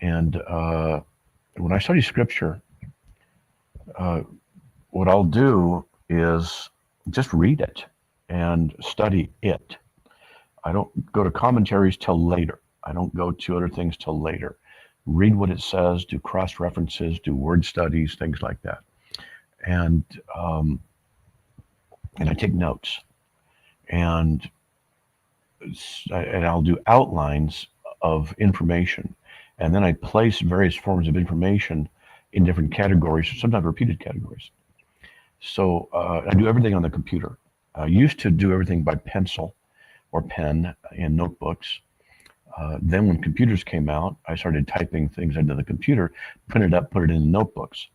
And when I study Scripture, what I'll do is just read it and study it. I don't go to commentaries till later. I don't go to other things till later. Read what it says, do cross-references, do word studies, things like that. And I take notes. And I'll do outlines of information. And then I place various forms of information in different categories, sometimes repeated categories. So I do everything on the computer. I used to do everything by pencil, or pen in notebooks. Then when computers came out, I started typing things into the computer, print it up, put it in notebooks.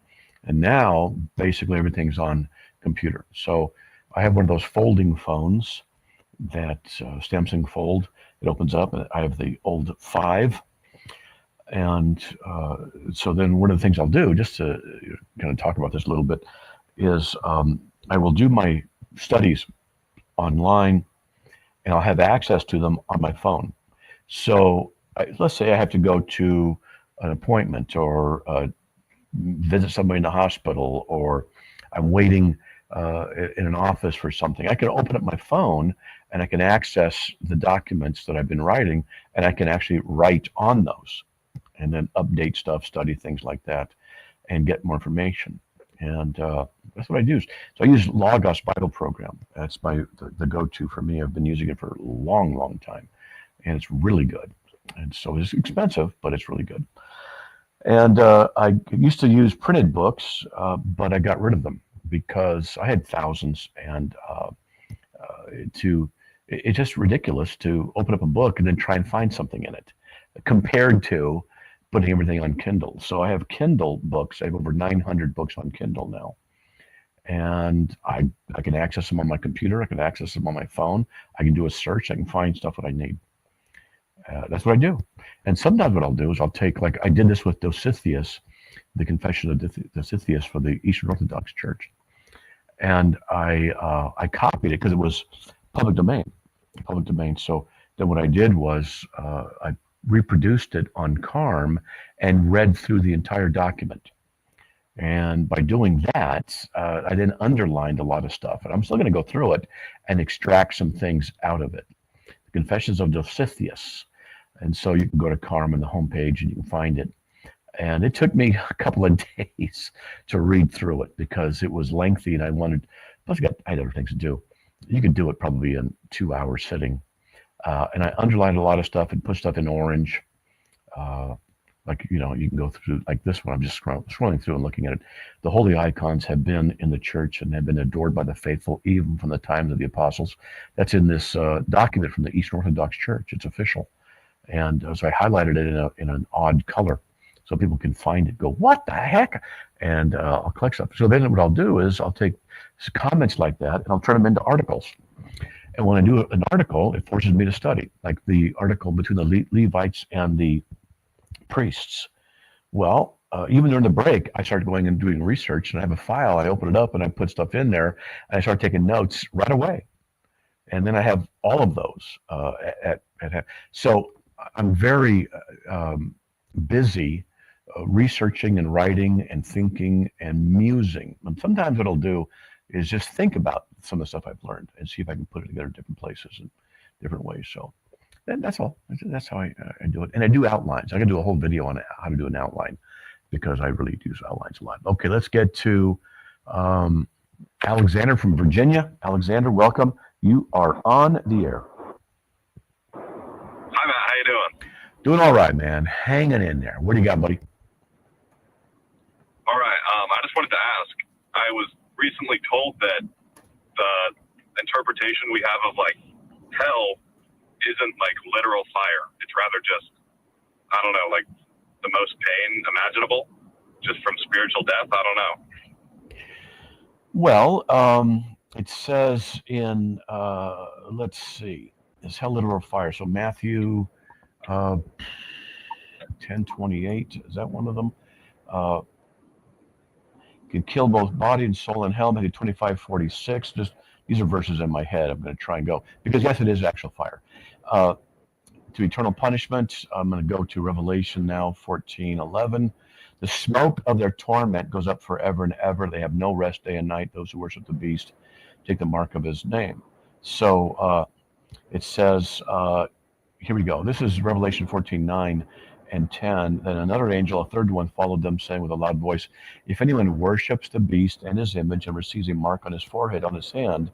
And now basically everything's on computer. So I have one of those folding phones that Samsung Fold. It opens up, and I have the old 5. And so then one of the things I'll do, just to kind of talk about this a little bit, is I will do my studies online, and I'll have access to them on my phone. So let's say I have to go to an appointment or visit somebody in the hospital, or I'm waiting in an office for something. I can open up my phone and I can access the documents that I've been writing, and I can actually write on those and then update stuff, study things like that, and get more information. And that's what I do. So I use Logos Bible Program. That's the go-to for me. I've been using it for a long, long time, and it's really good. And so it's expensive, but it's really good. And I used to use printed books, but I got rid of them because I had thousands, and it's just ridiculous to open up a book and then try and find something in it, compared to putting everything on Kindle. So I have Kindle books. I have over 900 books on Kindle now. And I can access them on my computer. I can access them on my phone. I can do a search. I can find stuff that I need. That's what I do. And sometimes what I'll do is I'll take, like I did this with Dositheus, the Confession of Dositheus for the Eastern Orthodox Church. And I copied it because it was public domain. So then what I did was I reproduced it on CARM and read through the entire document. And by doing that, I then underlined a lot of stuff. And I'm still going to go through it and extract some things out of it. The Confessions of Dositheus. And so you can go to CARM on the homepage and you can find it. And it took me a couple of days to read through it because it was lengthy, and plus I had other things to do. You could do it probably in 2 hours sitting. And I underlined a lot of stuff and put stuff in orange. You can go through, like this one, I'm just scrolling through and looking at it. The holy icons have been in the church and have been adored by the faithful even from the times of the apostles. That's in this document from the Eastern Orthodox Church. It's official. And so I highlighted it in an odd color so people can find it, go, what the heck? And I'll collect stuff. So then what I'll do is I'll take comments like that and I'll turn them into articles. And when I do an article, it forces me to study, like the article between the Levites and the priests. Well, even during the break, I started going and doing research, and I have a file. I open it up and I put stuff in there, and I start taking notes right away. And then I have all of those so I'm very busy researching and writing and thinking and musing. And sometimes what I'll do is just think about some of the stuff I've learned and see if I can put it together in different places and different ways. So that's all. That's how I do it. And I do outlines. I can do a whole video on how to do an outline because I really use outlines a lot. Okay, let's get to Alexander from Virginia. Alexander, welcome. You are on the air. Hi, Matt. How you doing? Doing all right, man. Hanging in there. What do you got, buddy? All right. I just wanted to ask. I was recently told that the interpretation we have of like hell isn't like literal fire. It's rather just, I don't know, like the most pain imaginable, just from spiritual death. I don't know. Well, it says in, let's see, is hell literal fire? So Matthew 10:28, is that one of them? Can kill both body and soul in hell. Matthew 25:46. Just these are verses in my head. I'm going to try and go because yes, it is actual fire. To eternal punishment, I'm going to go to Revelation now 14:11. The smoke of their torment goes up forever and ever. They have no rest day and night. Those who worship the beast take the mark of his name. So it says, here we go. This is Revelation 14:9 and 10. Then another angel, a third one, followed them, saying with a loud voice, if anyone worships the beast and his image and receives a mark on his forehead, on his hand,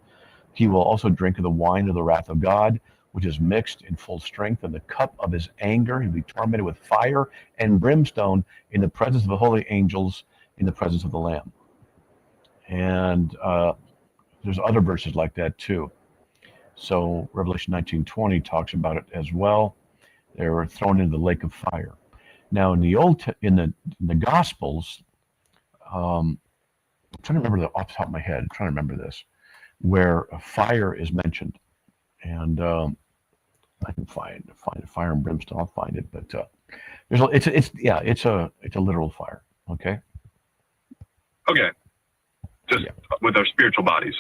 he will also drink of the wine of the wrath of God, which is mixed in full strength, in the cup of his anger. He'll be tormented with fire and brimstone in the presence of the holy angels, in the presence of the Lamb. And there's other verses like that too. So Revelation 19:20 talks about it as well. They were thrown into the lake of fire. Now in the Gospels, I'm trying to remember off the top of my head. I'm trying to remember this, where fire is mentioned, and I can find fire and brimstone. I'll find it, but it's a literal fire. Okay. Okay. Just with our spiritual bodies.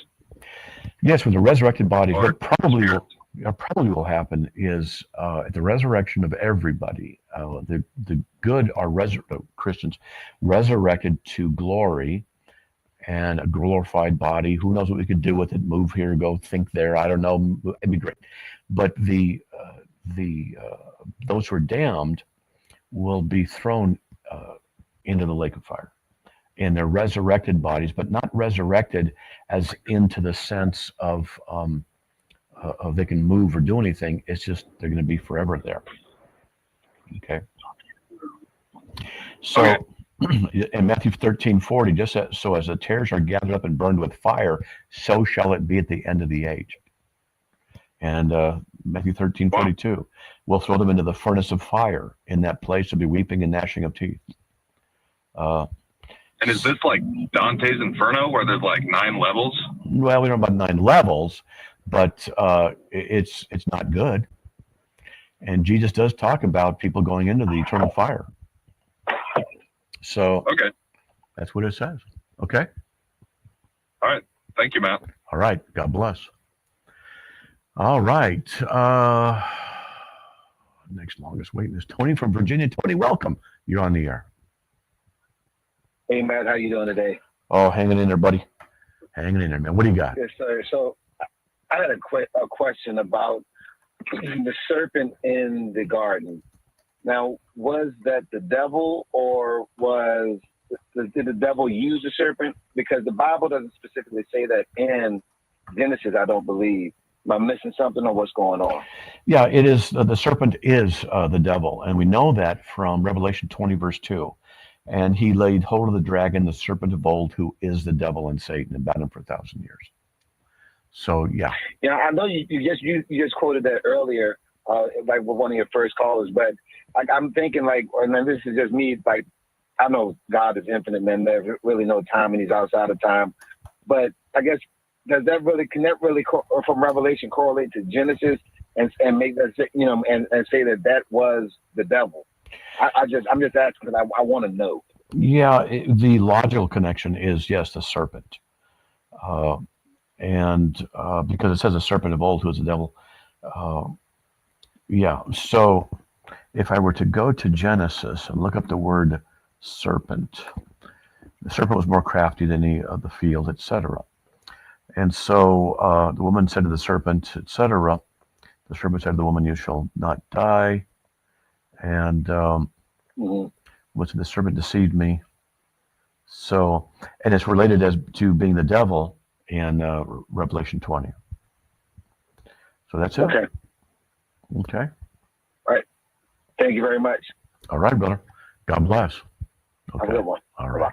Yes, with the resurrected bodies. What probably will happen is at the resurrection of everybody, the good are Christians resurrected to glory and a glorified body. Who knows what we could do with it? Move here, go think there. I don't know. It'd be great. But those who are damned will be thrown into the lake of fire in their resurrected bodies, but not resurrected as into the sense of they can move or do anything. It's just they're going to be forever there. Okay. So in Matthew 13:40, just so as the tares are gathered up and burned with fire, so shall it be at the end of the age. And Matthew 13:42, we'll throw them into the furnace of fire. In that place will be weeping and gnashing of teeth. And is this like Dante's Inferno, where there's like 9 levels? Well, we don't know about 9 levels, but it's not good. And Jesus does talk about people going into the eternal fire. So okay, that's what it says. Okay. All right. Thank you, Matt. All right. God bless. All right. Next longest waiting is Tony from Virginia. Tony, welcome. You're on the air. Hey, Matt, how you doing today? Oh, hanging in there, buddy. Hanging in there, man. What do you got? Yes, sir. So I had a question about the serpent in the garden. Now, was that the devil, or did the devil use the serpent? Because the Bible doesn't specifically say that in Genesis, I don't believe. Am I missing something, or what's going on? Yeah, it is. The serpent is the devil, and we know that from Revelation 20, verse 2. And he laid hold of the dragon, the serpent of old, who is the devil and Satan, and bound him for 1,000 years. So, yeah. Yeah, I know you just quoted that earlier, like with one of your first callers, but I'm thinking like, and then this is just me, like, I know God is infinite, man. There's really no time, and He's outside of time. But I guess, can that really from Revelation correlate to Genesis and make that, and say that was the devil? I'm just asking because I want to know. Yeah, the logical connection is, yes, the serpent. And because it says a serpent of old who is the devil. Yeah, so if I were to go to Genesis and look up the word serpent, the serpent was more crafty than any of the field, etc. And so the woman said to the serpent, etc. The serpent said to the woman, you shall not die. And which the serpent deceived me. So, and it's related as to being the devil in Revelation 20. So that's it. Okay. Okay. All right. Thank you very much. All right, brother. God bless. Okay. Have a good one. All right.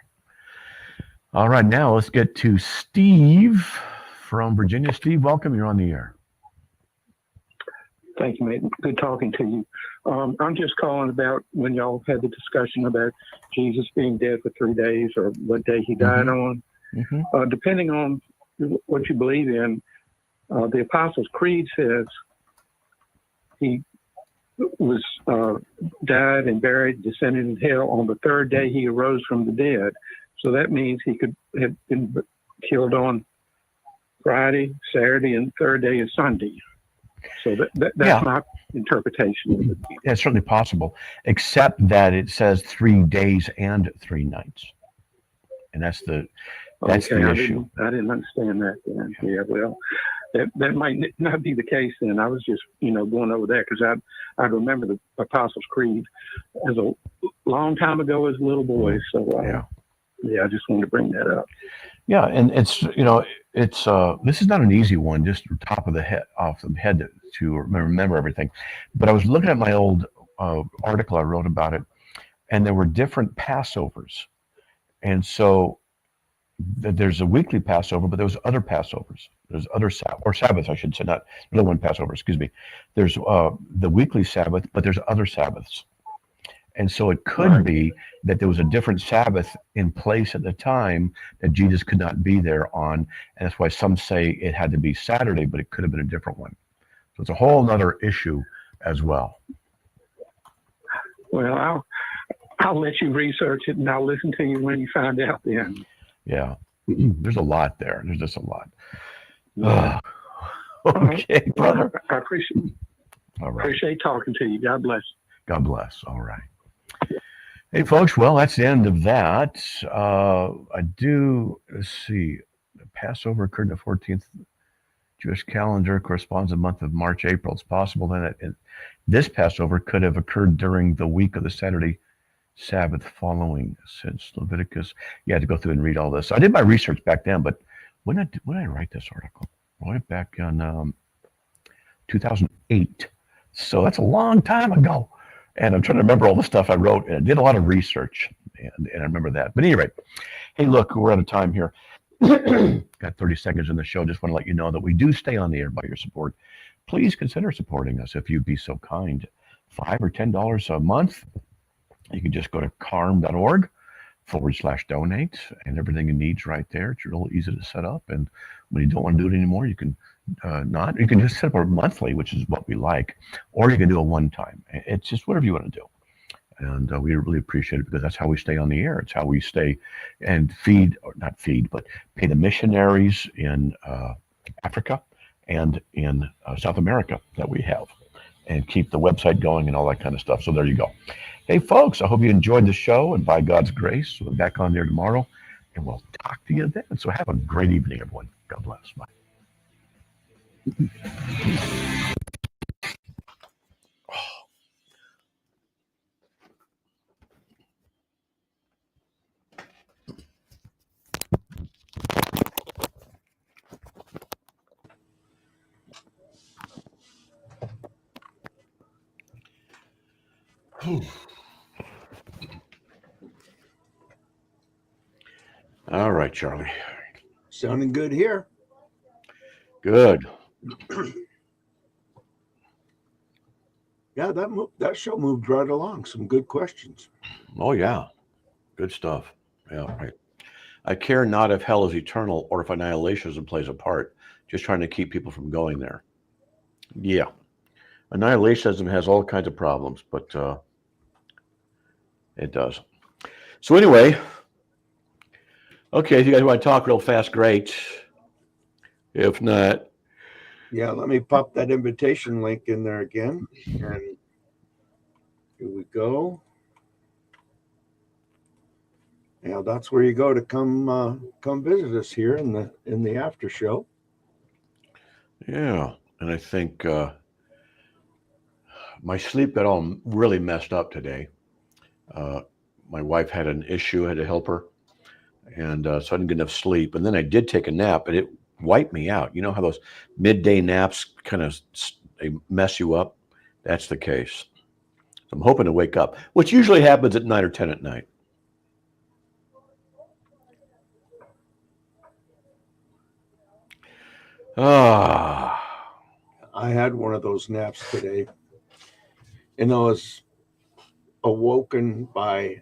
All right. Now let's get to Steve from Virginia. Steve, welcome. You're on the air. Thank you, mate. Good talking to you. I'm just calling about when y'all had the discussion about Jesus being dead for 3 days or what day he died on. Mm-hmm. Depending on what you believe in, the Apostles' Creed says he was died and buried, descended into hell. On the 3rd day, he arose from the dead. So that means he could have been killed on Friday, Saturday, and 3rd day is Sunday. So that's my interpretation. It's certainly possible, except that it says 3 days and 3 nights, and that's the issue. I didn't understand that then. Yeah, well, that might not be the case then. I was just going over that because I remember the Apostles' Creed as a long time ago as a little boy. So I just wanted to bring that up. Yeah, and it's this is not an easy one, just off the head to remember everything. But I was looking at my old article I wrote about it, and there were different Passovers, and so there's a weekly Passover, but there's other Passovers. There's other Sabbaths, I should say, not one Passover, excuse me. There's the weekly Sabbath, but there's other Sabbaths. And so it could be that there was a different Sabbath in place at the time that Jesus could not be there on. And that's why some say it had to be Saturday, but it could have been a different one. So it's a whole other issue as well. Well, I'll let you research it, and I'll listen to you when you find out then. Yeah. There's a lot there. There's just a lot. Okay, brother. I appreciate talking to you. God bless. God bless. All right. Hey, folks. Well, that's the end of that. Let's see. The Passover occurred in the 14th Jewish calendar, corresponds to the month of March, April. It's possible that this Passover could have occurred during the week of the Saturday Sabbath following, since Leviticus. You had to go through and read all this. So I did my research back then, but when did I write this article? I wrote it back in 2008. So that's a long time ago. And I'm trying to remember all the stuff I wrote, and I did a lot of research, and I remember that. But anyway, hey, look, we're out of time here. Got 30 seconds in the show. Just want to let you know that we do stay on the air by your support. Please consider supporting us if you'd be so kind. $5 or $10 a month. You can just go to carm.org/donate, and everything you need's right there. It's real easy to set up. And when you don't want to do it anymore, you can not. You can just set up a monthly, which is what we like, or you can do a one-time. It's just whatever you want to do. And we really appreciate it, because that's how we stay on the air. It's how we stay and feed, or not feed, but pay the missionaries in Africa and in South America that we have, and keep the website going and all that kind of stuff. So there you go. Hey, folks, I hope you enjoyed the show, and by God's grace, we'll be back on there tomorrow, and we'll talk to you then. So have a great evening, everyone. God bless. Bye. All right, Charlie. Sounding good here. Good. Yeah, that show moved right along. Some good questions. Oh, yeah. Good stuff. Yeah, right. I care not if hell is eternal or if annihilationism plays a part. Just trying to keep people from going there. Yeah. Annihilationism has all kinds of problems, but it does. So anyway, okay, if you guys want to talk real fast, great. If not, yeah, let me pop that invitation link in there again. And here we go. Yeah, that's where you go to come visit us here in the after show. Yeah, and I think my sleep got all really messed up today. My wife had an issue, I had to help her, and so I didn't get enough sleep. And then I did take a nap, and it wiped me out. You know how those midday naps kind of they mess you up? That's the case. So I'm hoping to wake up, which usually happens at 9 or 10 at night. I had one of those naps today, and I was awoken by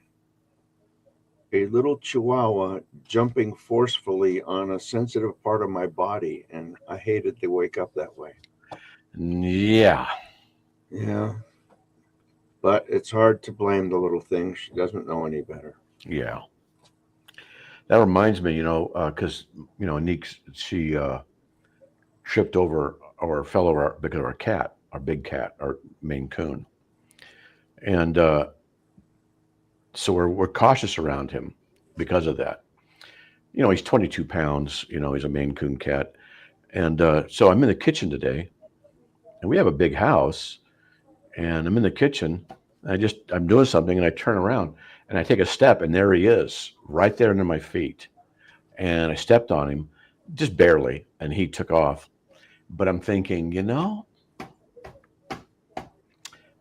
a little chihuahua jumping forcefully on a sensitive part of my body, and I hated to wake up that way. Yeah. Yeah. But it's hard to blame the little thing. She doesn't know any better. Yeah. That reminds me, because, Neek, she tripped over or fell over because of our cat, our big cat, our Maine Coon. And so we're cautious around him because of that. He's 22 pounds, he's a Maine Coon cat. And so I'm in the kitchen today, and we have a big house, and I'm in the kitchen. I'm doing something, and I turn around, and I take a step, and there he is, right there under my feet. And I stepped on him, just barely, and he took off. But I'm thinking,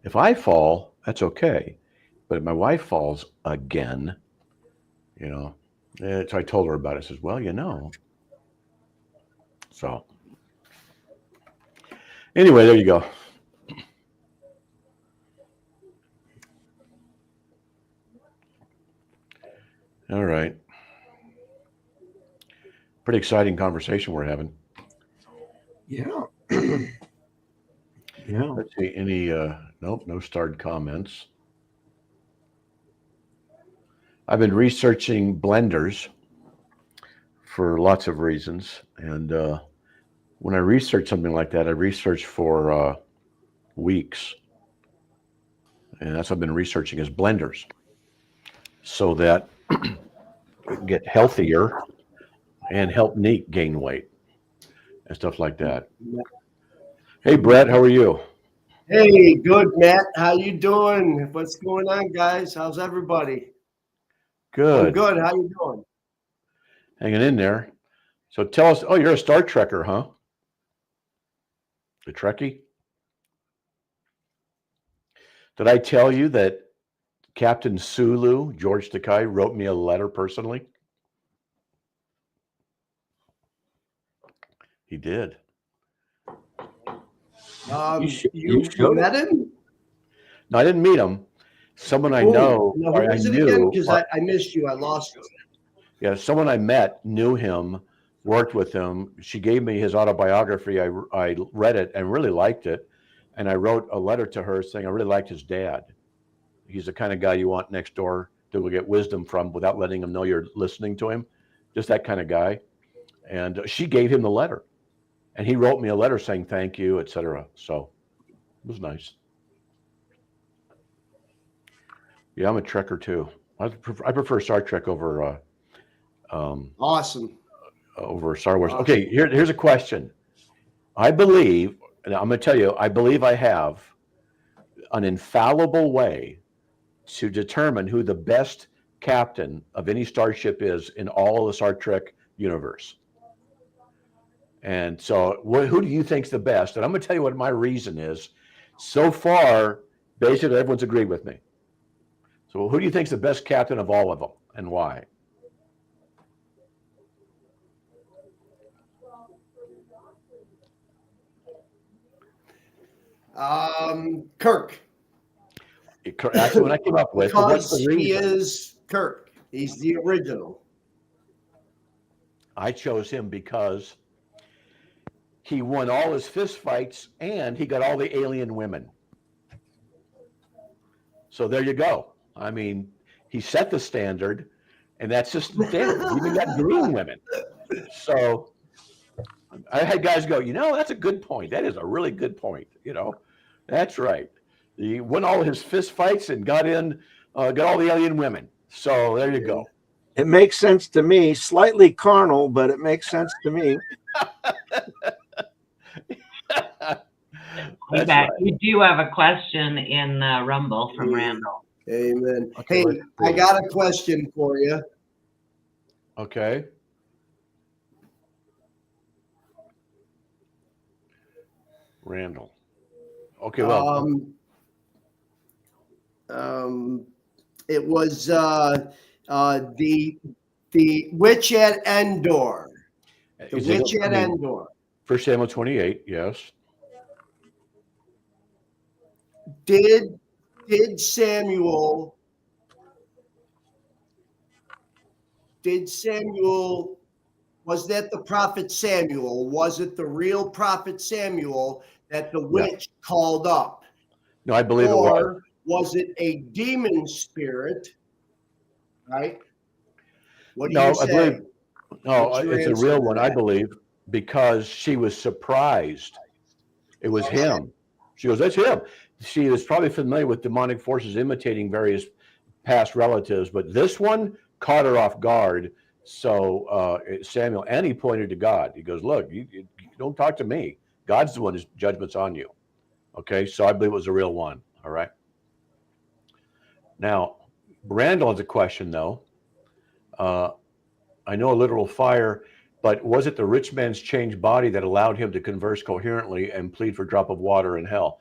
if I fall, that's okay. But if my wife falls again, And so I told her about it. I says, well, So anyway, there you go. All right. Pretty exciting conversation we're having. Yeah. Yeah. Let's see. Any, nope, no starred comments. I've been researching blenders for lots of reasons. And when I research something like that, I research for weeks. And that's what I've been researching is blenders so that we can get healthier and help Neek gain weight and stuff like that. Hey, Brett, how are you? Hey, good, Matt. How you doing? What's going on, guys? How's everybody? Good. I'm good. How you doing? Hanging in there. So tell us, oh, you're a Star Trekker, huh? A Trekkie? Did I tell you that Captain Sulu, George Takei, wrote me a letter personally? He did. You met him? No, I didn't meet him. Someone I know, No, or who I is it knew. again? Because I missed you. I lost you. Yeah, someone I met knew him, worked with him. She gave me his autobiography. I read it and really liked it. And I wrote a letter to her saying I really liked his dad. He's the kind of guy you want next door to get wisdom from without letting him know you're listening to him. Just that kind of guy. And she gave him the letter. And he wrote me a letter saying thank you, etc. So it was nice. Yeah, I'm a Trekker too. I prefer Star Trek over Awesome. over Star Wars. Okay, here's a question. I believe, and I'm going to tell you, I believe I have an infallible way to determine who the best captain of any starship is in all of the Star Trek universe. And so who do you think's the best? And I'm going to tell you what my reason is. So far, basically everyone's agreed with me. So who do you think's the best captain of all of them and why? Kirk. That's what I came up with. Because he is Kirk. He's the original. I chose him because he won all his fist fights and he got all the alien women. So there you go. I mean, he set the standard, and that's just the standard. He even got green women. So I had guys go, that's a good point. That is a really good point. That's right. He won all his fist fights and got all the alien women. So there you go. It makes sense to me. Slightly carnal, but it makes sense to me. Hey, Matt, we do have a question in Rumble from Randall. Amen. Hey, I got a question for you. Okay. Randall. Okay, well. It was the witch at Endor. The witch at Endor. 1 Samuel 28, yes. Did Samuel was that the prophet Samuel? Was it the real prophet Samuel that the witch called up? No, I believe it was. Or was it a demon spirit? Right? What do you say? I believe it's a real one, I believe, because she was surprised. It was him. She goes, that's him. She was probably familiar with demonic forces imitating various past relatives, but this one caught her off guard. So Samuel, and he pointed to God. He goes, look, you don't talk to me. God's the one whose judgment's on you. Okay, so I believe it was a real one. All right. Now, Randall has a question, though. I know a literal fire, but was it the rich man's changed body that allowed him to converse coherently and plead for a drop of water in hell?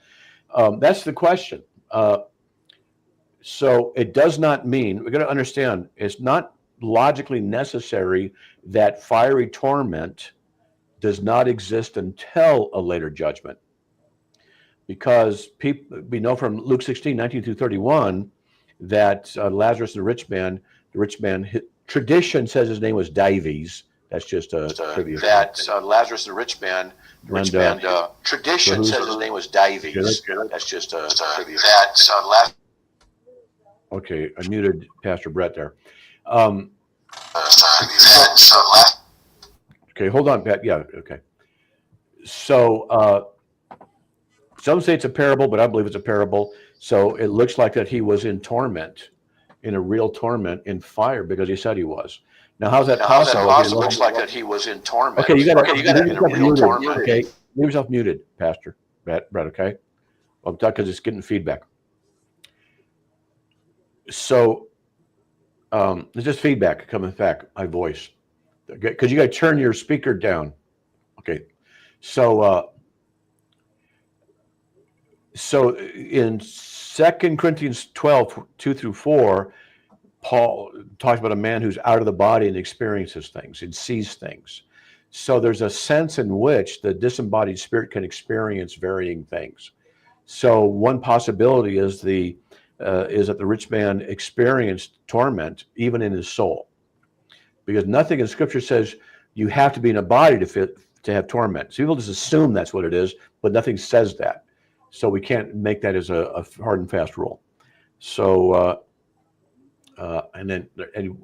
That's the question. So it does not mean, we're going to understand, it's not logically necessary that fiery torment does not exist until a later judgment. Because we know from Luke 16, 19 through 31, that Lazarus, the rich man, tradition says his name was Dives. That's just a trivia. Lazarus, the rich man, tradition says his name was Dives. That's just a trivia. Okay, I muted Pastor Brett there. Okay, hold on, Pat. Yeah, okay. So some say it's a parable, but I believe it's a parable. So it looks like that he was in torment, in a real torment, in fire, because he said he was. Now, how's that possible? It looks like that he was in torment. Okay, you got to okay, leave yourself muted, Pastor Brett. Okay, I'm talking because it's getting feedback. So there's just feedback coming back. My voice, because you got to turn your speaker down. Okay, so in 2 Corinthians 12, 2 through 4, Paul talks about a man who's out of the body and experiences things and sees things. So there's a sense in which the disembodied spirit can experience varying things. So one possibility is that the rich man experienced torment even in his soul, because nothing in Scripture says you have to be in a body to have torment. So people just assume that's what it is, but nothing says that. So we can't make that as a hard and fast rule. So and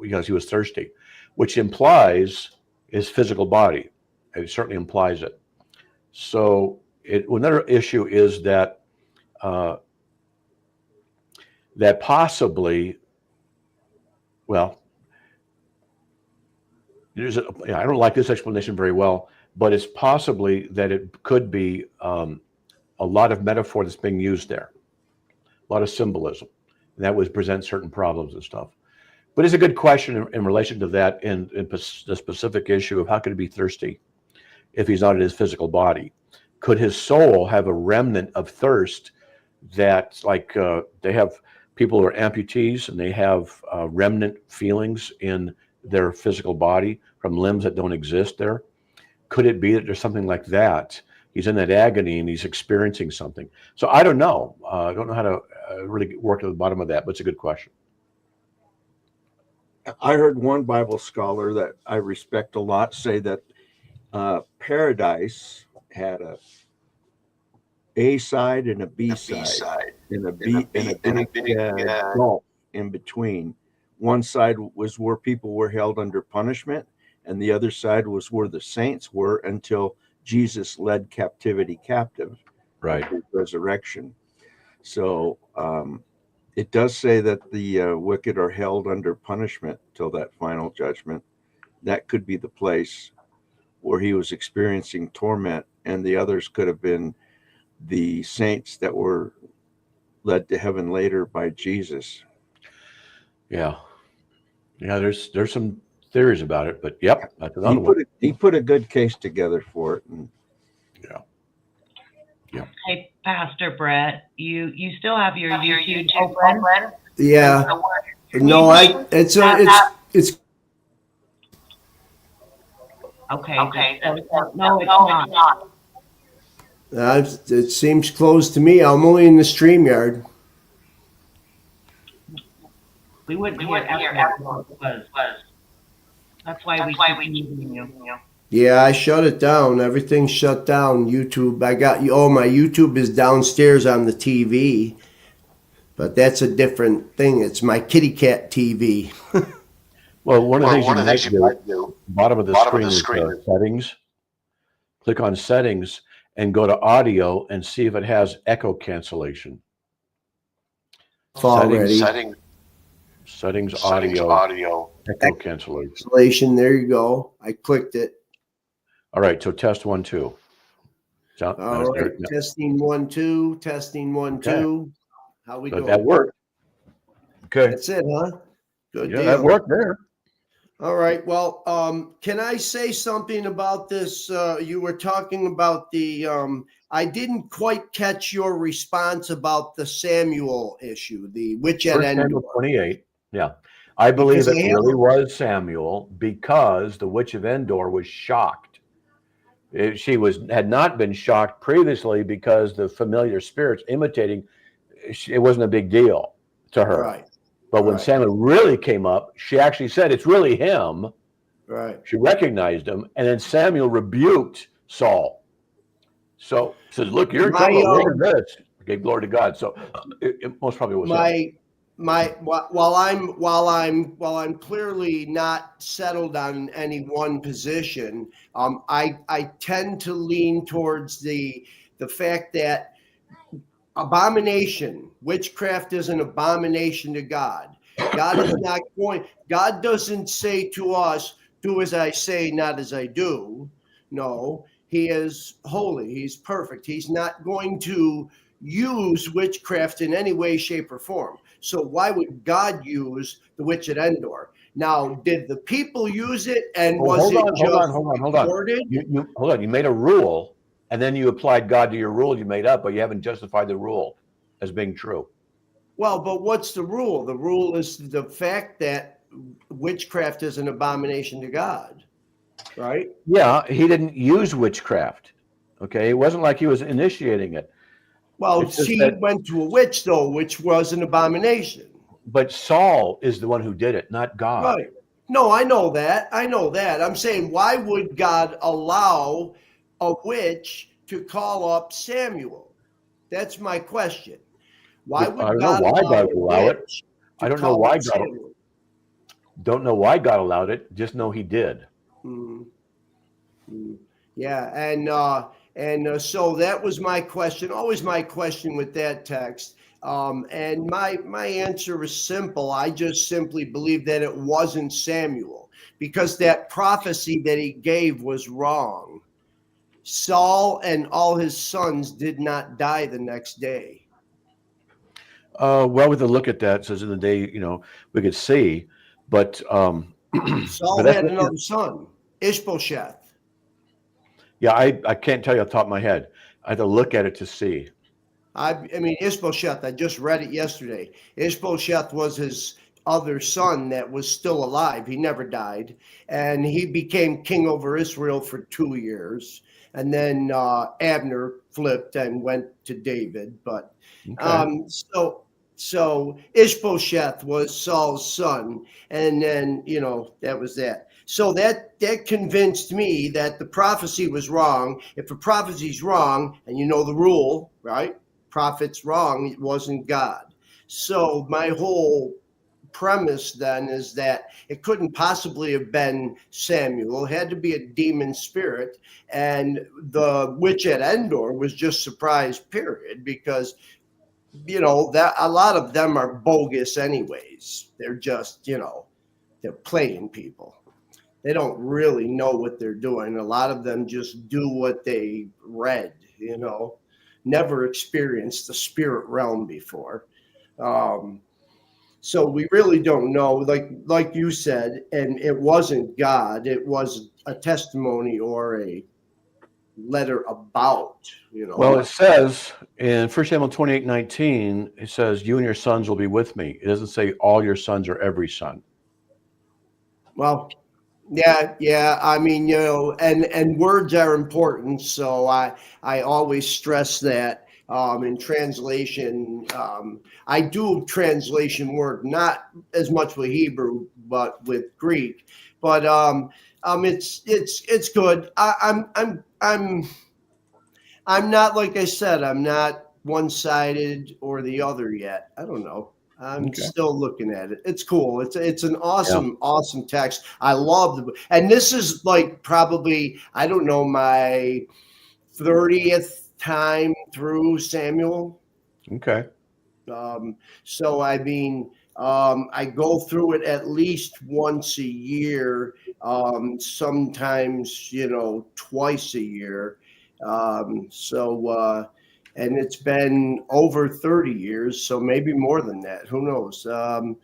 because he was thirsty, which implies his physical body. It certainly implies it. So another issue is that that possibly, well, I don't like this explanation very well, but it's possibly that it could be a lot of metaphor that's being used there, a lot of symbolism, and that would present certain problems and stuff. But it's a good question in relation to that, in the specific issue of how could he be thirsty if he's not in his physical body? Could his soul have a remnant of thirst that, like, they have people who are amputees and they have remnant feelings in their physical body from limbs that don't exist there? Could it be that there's something like that? He's in that agony and he's experiencing something. So I don't know. I don't know how to really work to the bottom of that, but it's a good question. I heard one Bible scholar that I respect a lot say that paradise had a side and a B side, and a big gulf in between. One side was where people were held under punishment, and the other side was where the saints were until Jesus led captivity captive, right? Resurrection. So it does say that the wicked are held under punishment till that final judgment. That could be the place where he was experiencing torment, and the others could have been the saints that were led to heaven later by Jesus. Yeah, there's some theories about it, but yep, that's another one. He put a good case together for it, and yeah. Hey, Pastor Brett, you still have your YouTube open? Yeah. No, it's okay. No, it's not. It seems closed to me. I'm only in the StreamYard. We wouldn't hear was. That's why we need you. Yeah, I shut it down. Everything's shut down. YouTube. My YouTube is downstairs on the TV, but that's a different thing. It's my kitty cat TV. Well, one of the things you might do, bottom of the screen is settings. Click on settings and go to audio and see if it has echo cancellation. Settings, audio, echo cancellation. There you go. I clicked it. All right, so test 1, 2. All right, testing 1, 2, testing 1, 2. How we doing? That worked. Okay. That's it, huh? Good deal. That worked there. All right. Well, can I say something about this? You were talking about the. I didn't quite catch your response about the Samuel issue, the witch at Endor. Samuel 28. Yeah. I believe Because it really was Samuel because the witch of Endor was shocked. She had not been shocked previously because the familiar spirits imitating, it wasn't a big deal to her. Right. But when Right. Samuel really came up, she actually said, it's really him. Right. She recognized him. And then Samuel rebuked Saul. So says, look, you're in trouble. Look at this. Okay, glory to God. So it most probably was him. While I'm clearly not settled on any one position, I tend to lean towards the fact that abomination, witchcraft is an abomination to God. God is not going. God doesn't say to us, "Do as I say, not as I do." No, He is holy. He's perfect. He's not going to use witchcraft in any way, shape, or form. So why would God use the witch at Endor? Now, did the people use it, and was it just recorded? Hold on. You made a rule, and then you applied God to your rule you made up, but you haven't justified the rule as being true. Well, but what's the rule? The rule is the fact that witchcraft is an abomination to God, right? Yeah, he didn't use witchcraft. Okay, it wasn't like he was initiating it. Well, he went to a witch, though, which was an abomination. But Saul is the one who did it, not God. Right. No, I know that. I'm saying, why would God allow a witch to call up Samuel? That's my question. Why would God allow it? I don't know why God. Don't know why God allowed it. Just know He did. Yeah, and so that was my question. Always my question with that text. And my answer is simple. I just simply believe that it wasn't Samuel because that prophecy that he gave was wrong. Saul and all his sons did not die the next day. Well, we could look at that. It says in the day, we could see, but Saul had another son, Ishbosheth. Yeah, I can't tell you off the top of my head. I have to look at it to see. I mean, Ishbosheth, I just read it yesterday. Ishbosheth was his other son that was still alive. He never died. And he became king over Israel for 2 years. And then Abner flipped and went to David. But so Ishbosheth was Saul's son. And then, that was that. So that convinced me that the prophecy was wrong. If a prophecy's wrong, and you know the rule, right? Prophet's wrong, it wasn't God. So my whole premise then is that it couldn't possibly have been Samuel. It had to be a demon spirit. And the witch at Endor was just surprise, period, because that a lot of them are bogus anyways. They're just, they're playing people. They don't really know what they're doing. A lot of them just do what they read, never experienced the spirit realm before. So we really don't know, like you said, and it wasn't God. It was a testimony or a letter about, Well, it says in 1 Samuel 28:19, it says, you and your sons will be with me. It doesn't say all your sons or every son. Well, yeah. I mean, and words are important. So I always stress that in translation. I do translation work, not as much with Hebrew, but with Greek. But it's good. I'm not, like I said, I'm not one-sided or the other yet. I don't know. I'm still looking at it. It's cool. It's an awesome text. I love the book. And this is like probably, I don't know, my 30th time through Samuel. Okay. So I mean, I go through it at least once a year, sometimes, twice a year. And it's been over 30 years, so maybe more than that. Who knows? So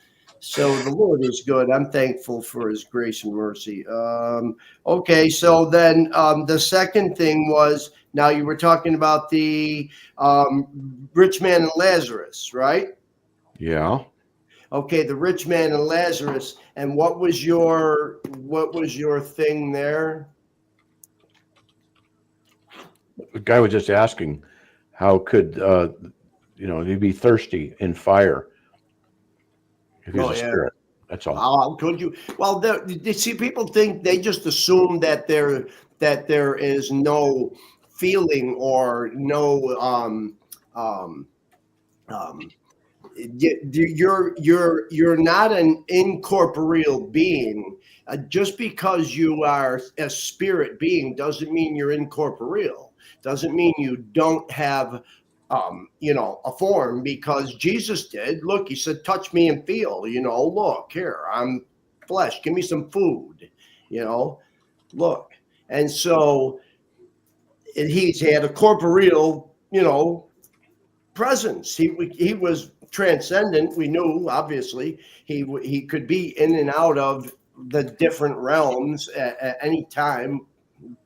the Lord is good. I'm thankful for His grace and mercy. Okay, so then the second thing was, now you were talking about the rich man and Lazarus, right? Yeah. Okay, the rich man and Lazarus. And what was your thing there? The guy was just asking, how could he be thirsty in fire if he's a spirit? That's all. How could you? Well, you see, people think they just assume that there is no feeling or no you're not an incorporeal being. Just because you are a spirit being doesn't mean you're incorporeal. Doesn't mean you don't have a form, because Jesus did. Look, he said, touch me and feel, look here, I'm flesh, give me some food, look. And so he's had a corporeal, presence. He was transcendent. We knew, obviously, he could be in and out of the different realms at any time,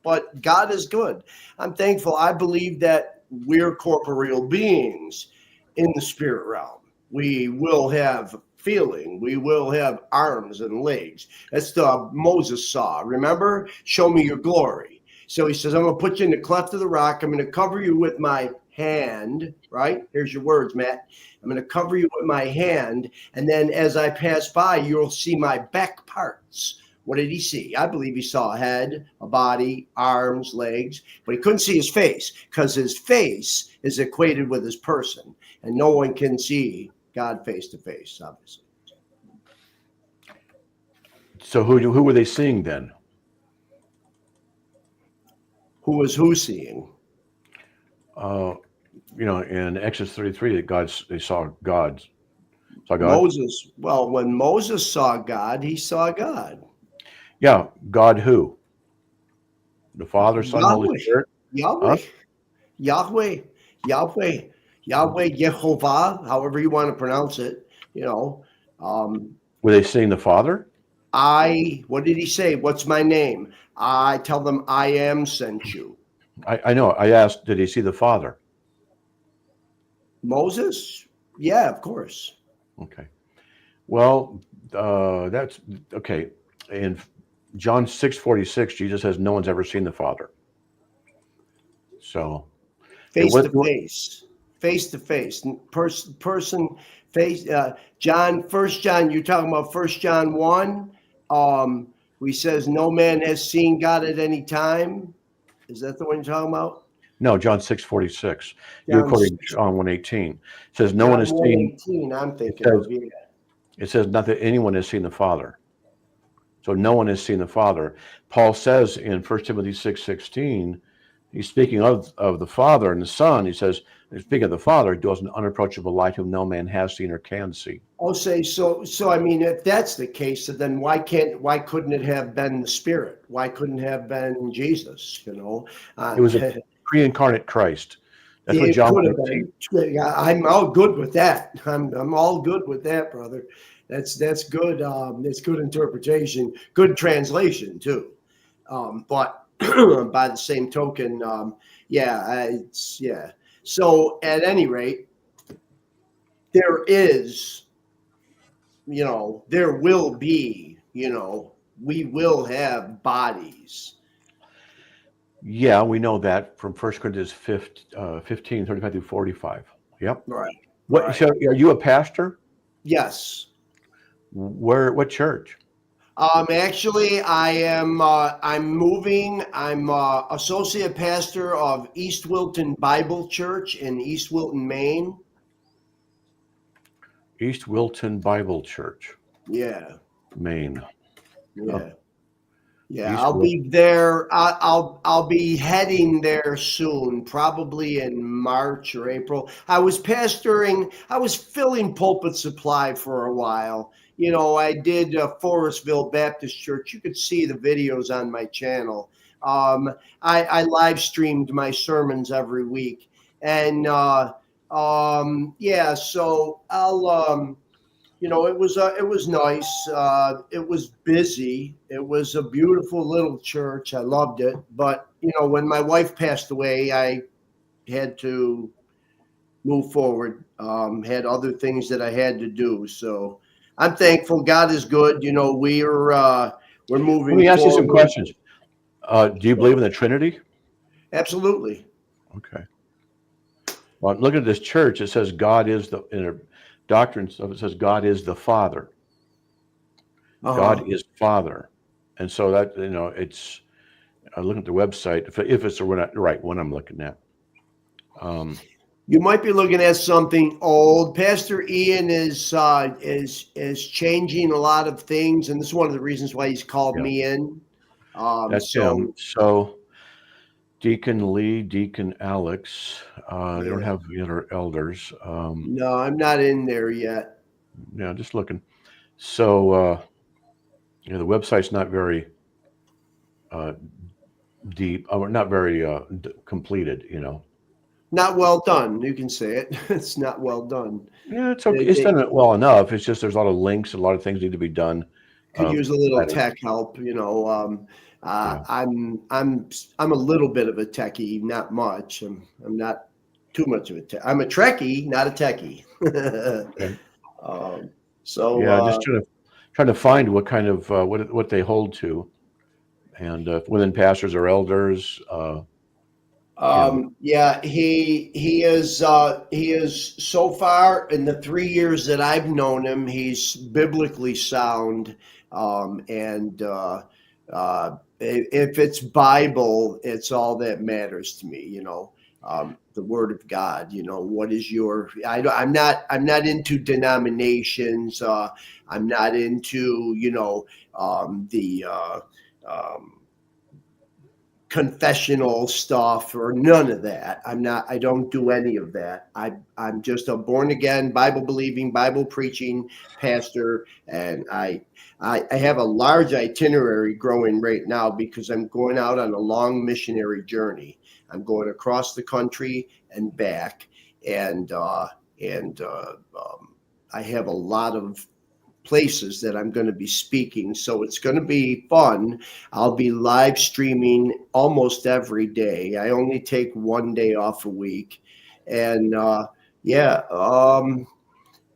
but God is good. I'm thankful. I believe that we're corporeal beings in the spirit realm. We will have feeling. We will have arms and legs. That's the Moses saw. Remember? Show me your glory. So he says, I'm going to put you in the cleft of the rock. I'm going to cover you with my hand, right? Here's your words, Matt. I'm going to cover you with my hand. And then as I pass by, you'll see my back parts. What did he see? I believe he saw a head, a body, arms, legs, but he couldn't see his face because his face is equated with his person, and no one can see God face to face, obviously. So who were they seeing then? Who was who seeing? In Exodus 33, they saw God. Moses. Well, when Moses saw God, he saw God. Yeah, God who? The Father, Son, Holy Spirit? Yahweh. Yahweh. Yehovah, however you want to pronounce it, Were they seeing the Father? What did he say? What's my name? I tell them I am sent you. I know. I asked, did he see the Father? Moses? Yeah, of course. Okay. Well, that's okay. In John 6:46, Jesus says no one's ever seen the Father. So face to face, person face. John, 1 John, you're talking about 1 John 1. We says no man has seen God at any time. Is that the one you're talking about? No, John 6:46. You're quoting John 1:18. It says no one has seen. 1:18, I'm thinking of, yeah. It says not that anyone has seen the Father. So no one has seen the Father. Paul says in 1 Timothy 6:16, he's speaking of the Father and the Son. He says, speaking of the Father, dwells in unapproachable light whom no man has seen or can see. So I mean, if that's the case, then why couldn't it have been the Spirit? Why couldn't it have been Jesus? It was a pre-incarnate Christ. That's what John would have. I'm all good with that. I'm all good with that, brother. That's good. It's good interpretation, good translation too. But by the same token, So at any rate, there is, there will be, we will have bodies. Yeah, we know that from 1 Corinthians 15, 35 through 45. Yep. Right. What? So are you a pastor? Yes. What church? Actually, I am. I'm moving. I'm associate pastor of East Wilton Bible Church in East Wilton, Maine. East Wilton Bible Church. Yeah. Maine. Yeah. Oh. Yeah, I'll be there. I'll be heading there soon, probably in March or April. I was filling pulpit supply for a while. I did Forestville Baptist Church. You could see the videos on my channel. I live streamed my sermons every week, and so I'll. It was nice. It was busy. It was a beautiful little church. I loved it. But, when my wife passed away, I had to move forward. Had other things that I had to do. So I'm thankful. God is good. You know, we're moving. Let me ask you some forward. questions. Do you believe in the Trinity? Absolutely. Okay. Well, look at this church. It says God is the, in a doctrine of it says God is the Father. God is Father. And so that, you know, it's, I look at the website, if it's the right one I'm looking at. You might be looking at something old. Pastor Ian is changing a lot of things, and this is one of the reasons why he's called me in. That's him. So Deacon Lee, Deacon Alex, they don't have the other elders. No, I'm not in there yet. Yeah, just looking. So, you know, the website's not very deep, or not very completed, you know. Not well done. You can say it. It's not well done. Yeah, it's okay. It's done well enough. It's just there's a lot of links, a lot of things need to be done. Could use a little tech help, you know. I'm a little bit of a techie, not much. I'm not too much of a tech. I'm a Trekkie, not a techie. Okay. So yeah, just trying to find what kind of what they hold to, and within pastors or elders. Yeah, he is so far in the 3 years that I've known him, he's biblically sound. And if it's Bible, it's all that matters to me, you know. The Word of God, you know. What is your? I'm not into denominations. I'm not into, you know, the confessional stuff or none of that. I don't do any of that. I'm just a born again, Bible believing, Bible preaching pastor. And I have a large itinerary growing right now because I'm going out on a long missionary journey. I'm going across the country and back. And I have a lot of places that I'm going to be speaking. So it's going to be fun. I'll be live streaming almost every day. I only take 1 day off a week. And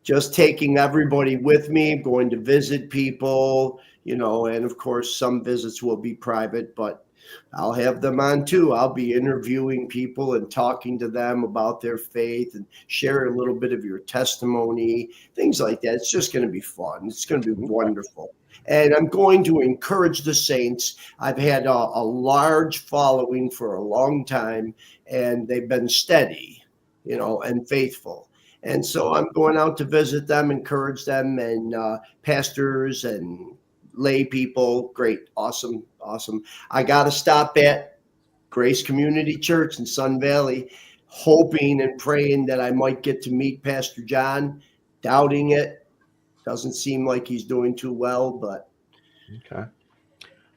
just taking everybody with me, going to visit people, you know, and of course some visits will be private, but I'll have them on too. I'll be interviewing people and talking to them about their faith and share a little bit of your testimony, things like that. It's just going to be fun. It's going to be wonderful. And I'm going to encourage the saints. I've had a large following for a long time, and they've been steady, you know, and faithful. And so I'm going out to visit them, encourage them, and pastors and lay people. Great. Awesome. I got to stop at Grace Community Church in Sun Valley, hoping and praying that I might get to meet Pastor John. Doubting it. Doesn't seem like he's doing too well, but okay.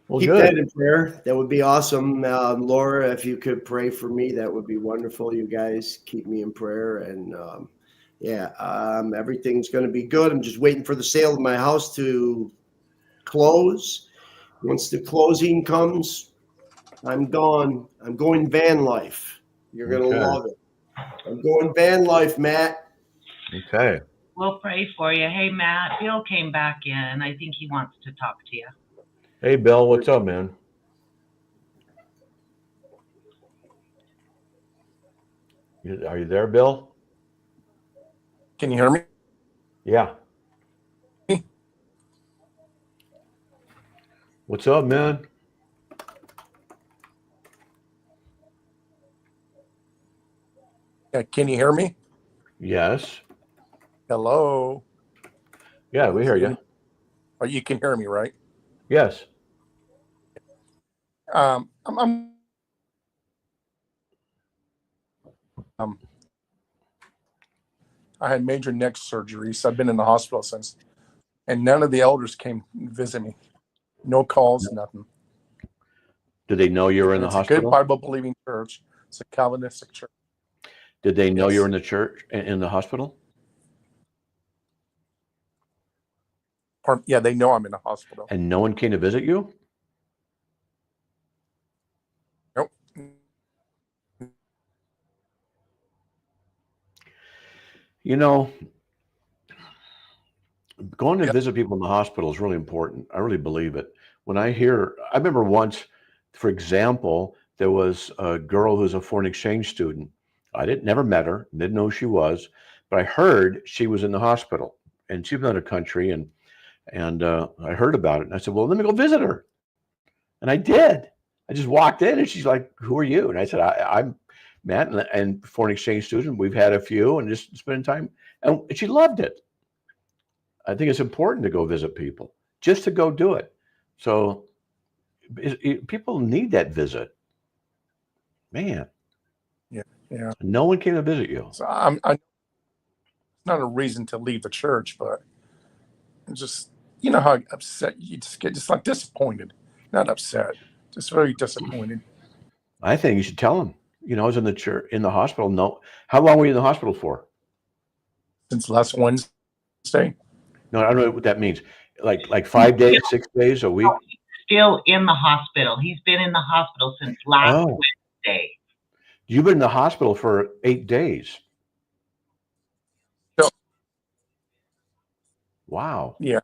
Well, keep good. that in prayer. That would be awesome. Laura, if you could pray for me, that would be wonderful. You guys keep me in prayer. And everything's going to be good. I'm just waiting for the sale of my house to close. Once the closing comes, I'm gone. I'm going van life. You're going to love it. I'm going van life, Matt. Okay. We'll pray for you. Hey, Matt, Bill came back in. I think he wants to talk to you. Hey, Bill, what's up, man? Are you there, Bill? Can you hear me? Yeah. What's up, man? Yeah, can you hear me? Yes. Hello. Yeah, we hear you. Or you can hear me, right? Yes. I had major neck surgery, so I've been in the hospital since, and none of the elders came visit me. No calls, nothing. Did they know you were in the It's hospital? a good Bible-believing church. It's a Calvinistic church. Did they know you were in the church, in the hospital? Or, yeah, they know I'm in the hospital. And no one came to visit you? Nope. You know, going to visit people in the hospital is really important. I really believe it. When I remember once, for example, there was a girl who's a foreign exchange student. I never met her, didn't know who she was, but I heard she was in the hospital and she was in another country, and I heard about it, and I said, well, let me go visit her. And I did. I just walked in and she's like, who are you? And I said, I'm Matt, and foreign exchange student. We've had a few and just spending time. And she loved it. I think it's important to go visit people, just to go do it. So people need that visit. Man. Yeah. No one came to visit you. So it's not a reason to leave the church, but just, you know how upset you just get, just like disappointed, not upset, just very disappointed. I think you should tell them. You know, I was in the hospital. No, how long were you in the hospital for? Since last Wednesday. No, I don't know what that means. Like 5 days, 6 days, a week. Still in the hospital. He's been in the hospital since last Wednesday. You've been in the hospital for 8 days. So, wow. Yeah.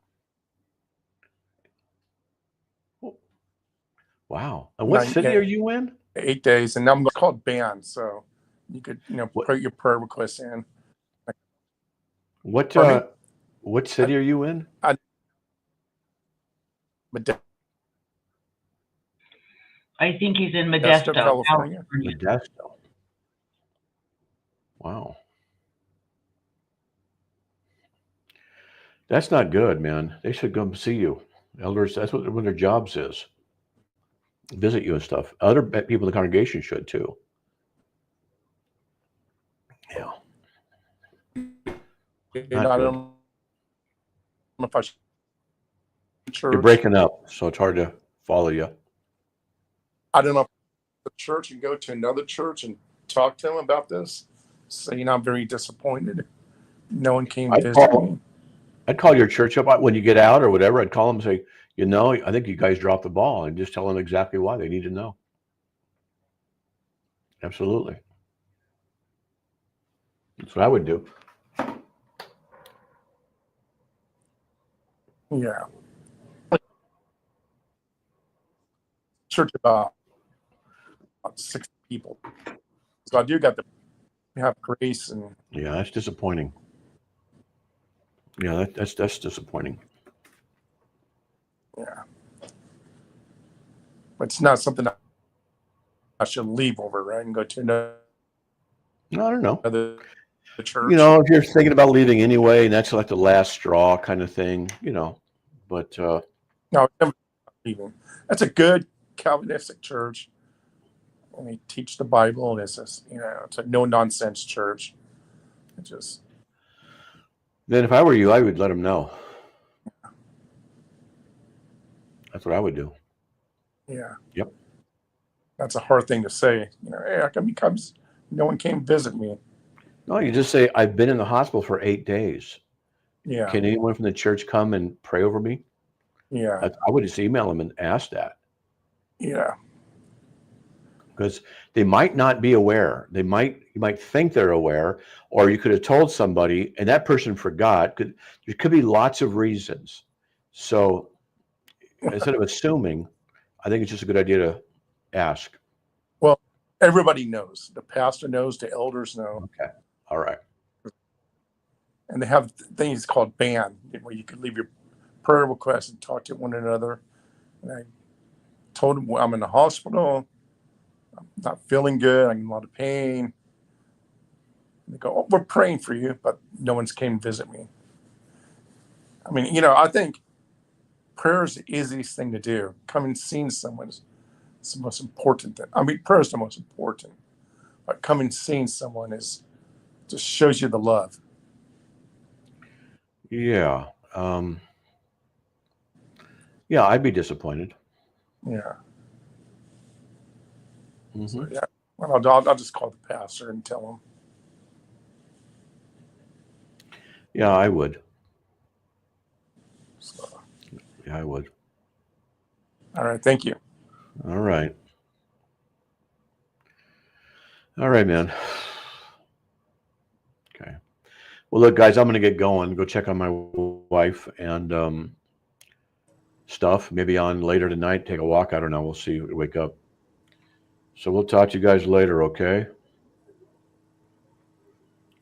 Wow. And what city are you in? 8 days, and I'm called banned, so you could, put your prayer requests in. What city are you in? I think he's in Modesto, California. Modesto. Wow. That's not good, man. They should come see you. Elders, that's what one of their jobs is. Visit you and stuff. Other people in the congregation should too. Yeah. I don't know if I should. You're breaking up, so it's hard to follow you. I don't know if the church and go to another church and talk to them about this. So, I'm very disappointed. No one came to visit me. I'd call your church up when you get out or whatever. I'd call them and say, I think you guys dropped the ball, and just tell them exactly why. They need to know. Absolutely. That's what I would do. Yeah. Church about 60 people. So I do got to have grace and. Yeah, that's disappointing. Yeah, that's disappointing. Yeah. But it's not something I should leave over, right? And go to another. No, I don't know. The church. If you're thinking about leaving anyway, and that's like the last straw kind of thing, but. No, I'm never leaving. That's a good Calvinistic church. And they teach the Bible, and it's a no-nonsense church. It just. Then if I were you, I would let them know. That's what I would do. Yeah. Yep. That's a hard thing to say. Hey, how come no one came visit me? No, you just say, I've been in the hospital for 8 days. Yeah. Can anyone from the church come and pray over me? Yeah. I would just email them and ask that. Yeah. Because they might not be aware. You might think they're aware, or you could have told somebody and that person forgot. There could be lots of reasons. So instead of assuming, I think it's just a good idea to ask. Well, everybody knows. The pastor knows. The elders know. Okay. All right. And they have things called band, where you can leave your prayer requests and talk to one another. And I told them, I'm in the hospital. I'm not feeling good. I'm in a lot of pain. And they go, we're praying for you, but no one's came to visit me. I mean, I think prayer is the easiest thing to do. Coming and seeing someone is the most important thing. I mean, prayer is the most important, but coming and seeing someone just shows you the love. Yeah. Yeah, I'd be disappointed. Yeah. Mm-hmm. So, yeah. Well, I'll just call the pastor and tell him. Yeah, I would. So. Yeah, I would. All right. Thank you. All right. All right, man. Okay. Well, look, guys, I'm going to get going. Go check on my wife and stuff. Maybe on later tonight, take a walk. I don't know. We'll see. Wake up. So we'll talk to you guys later, okay?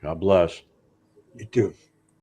God bless. You too.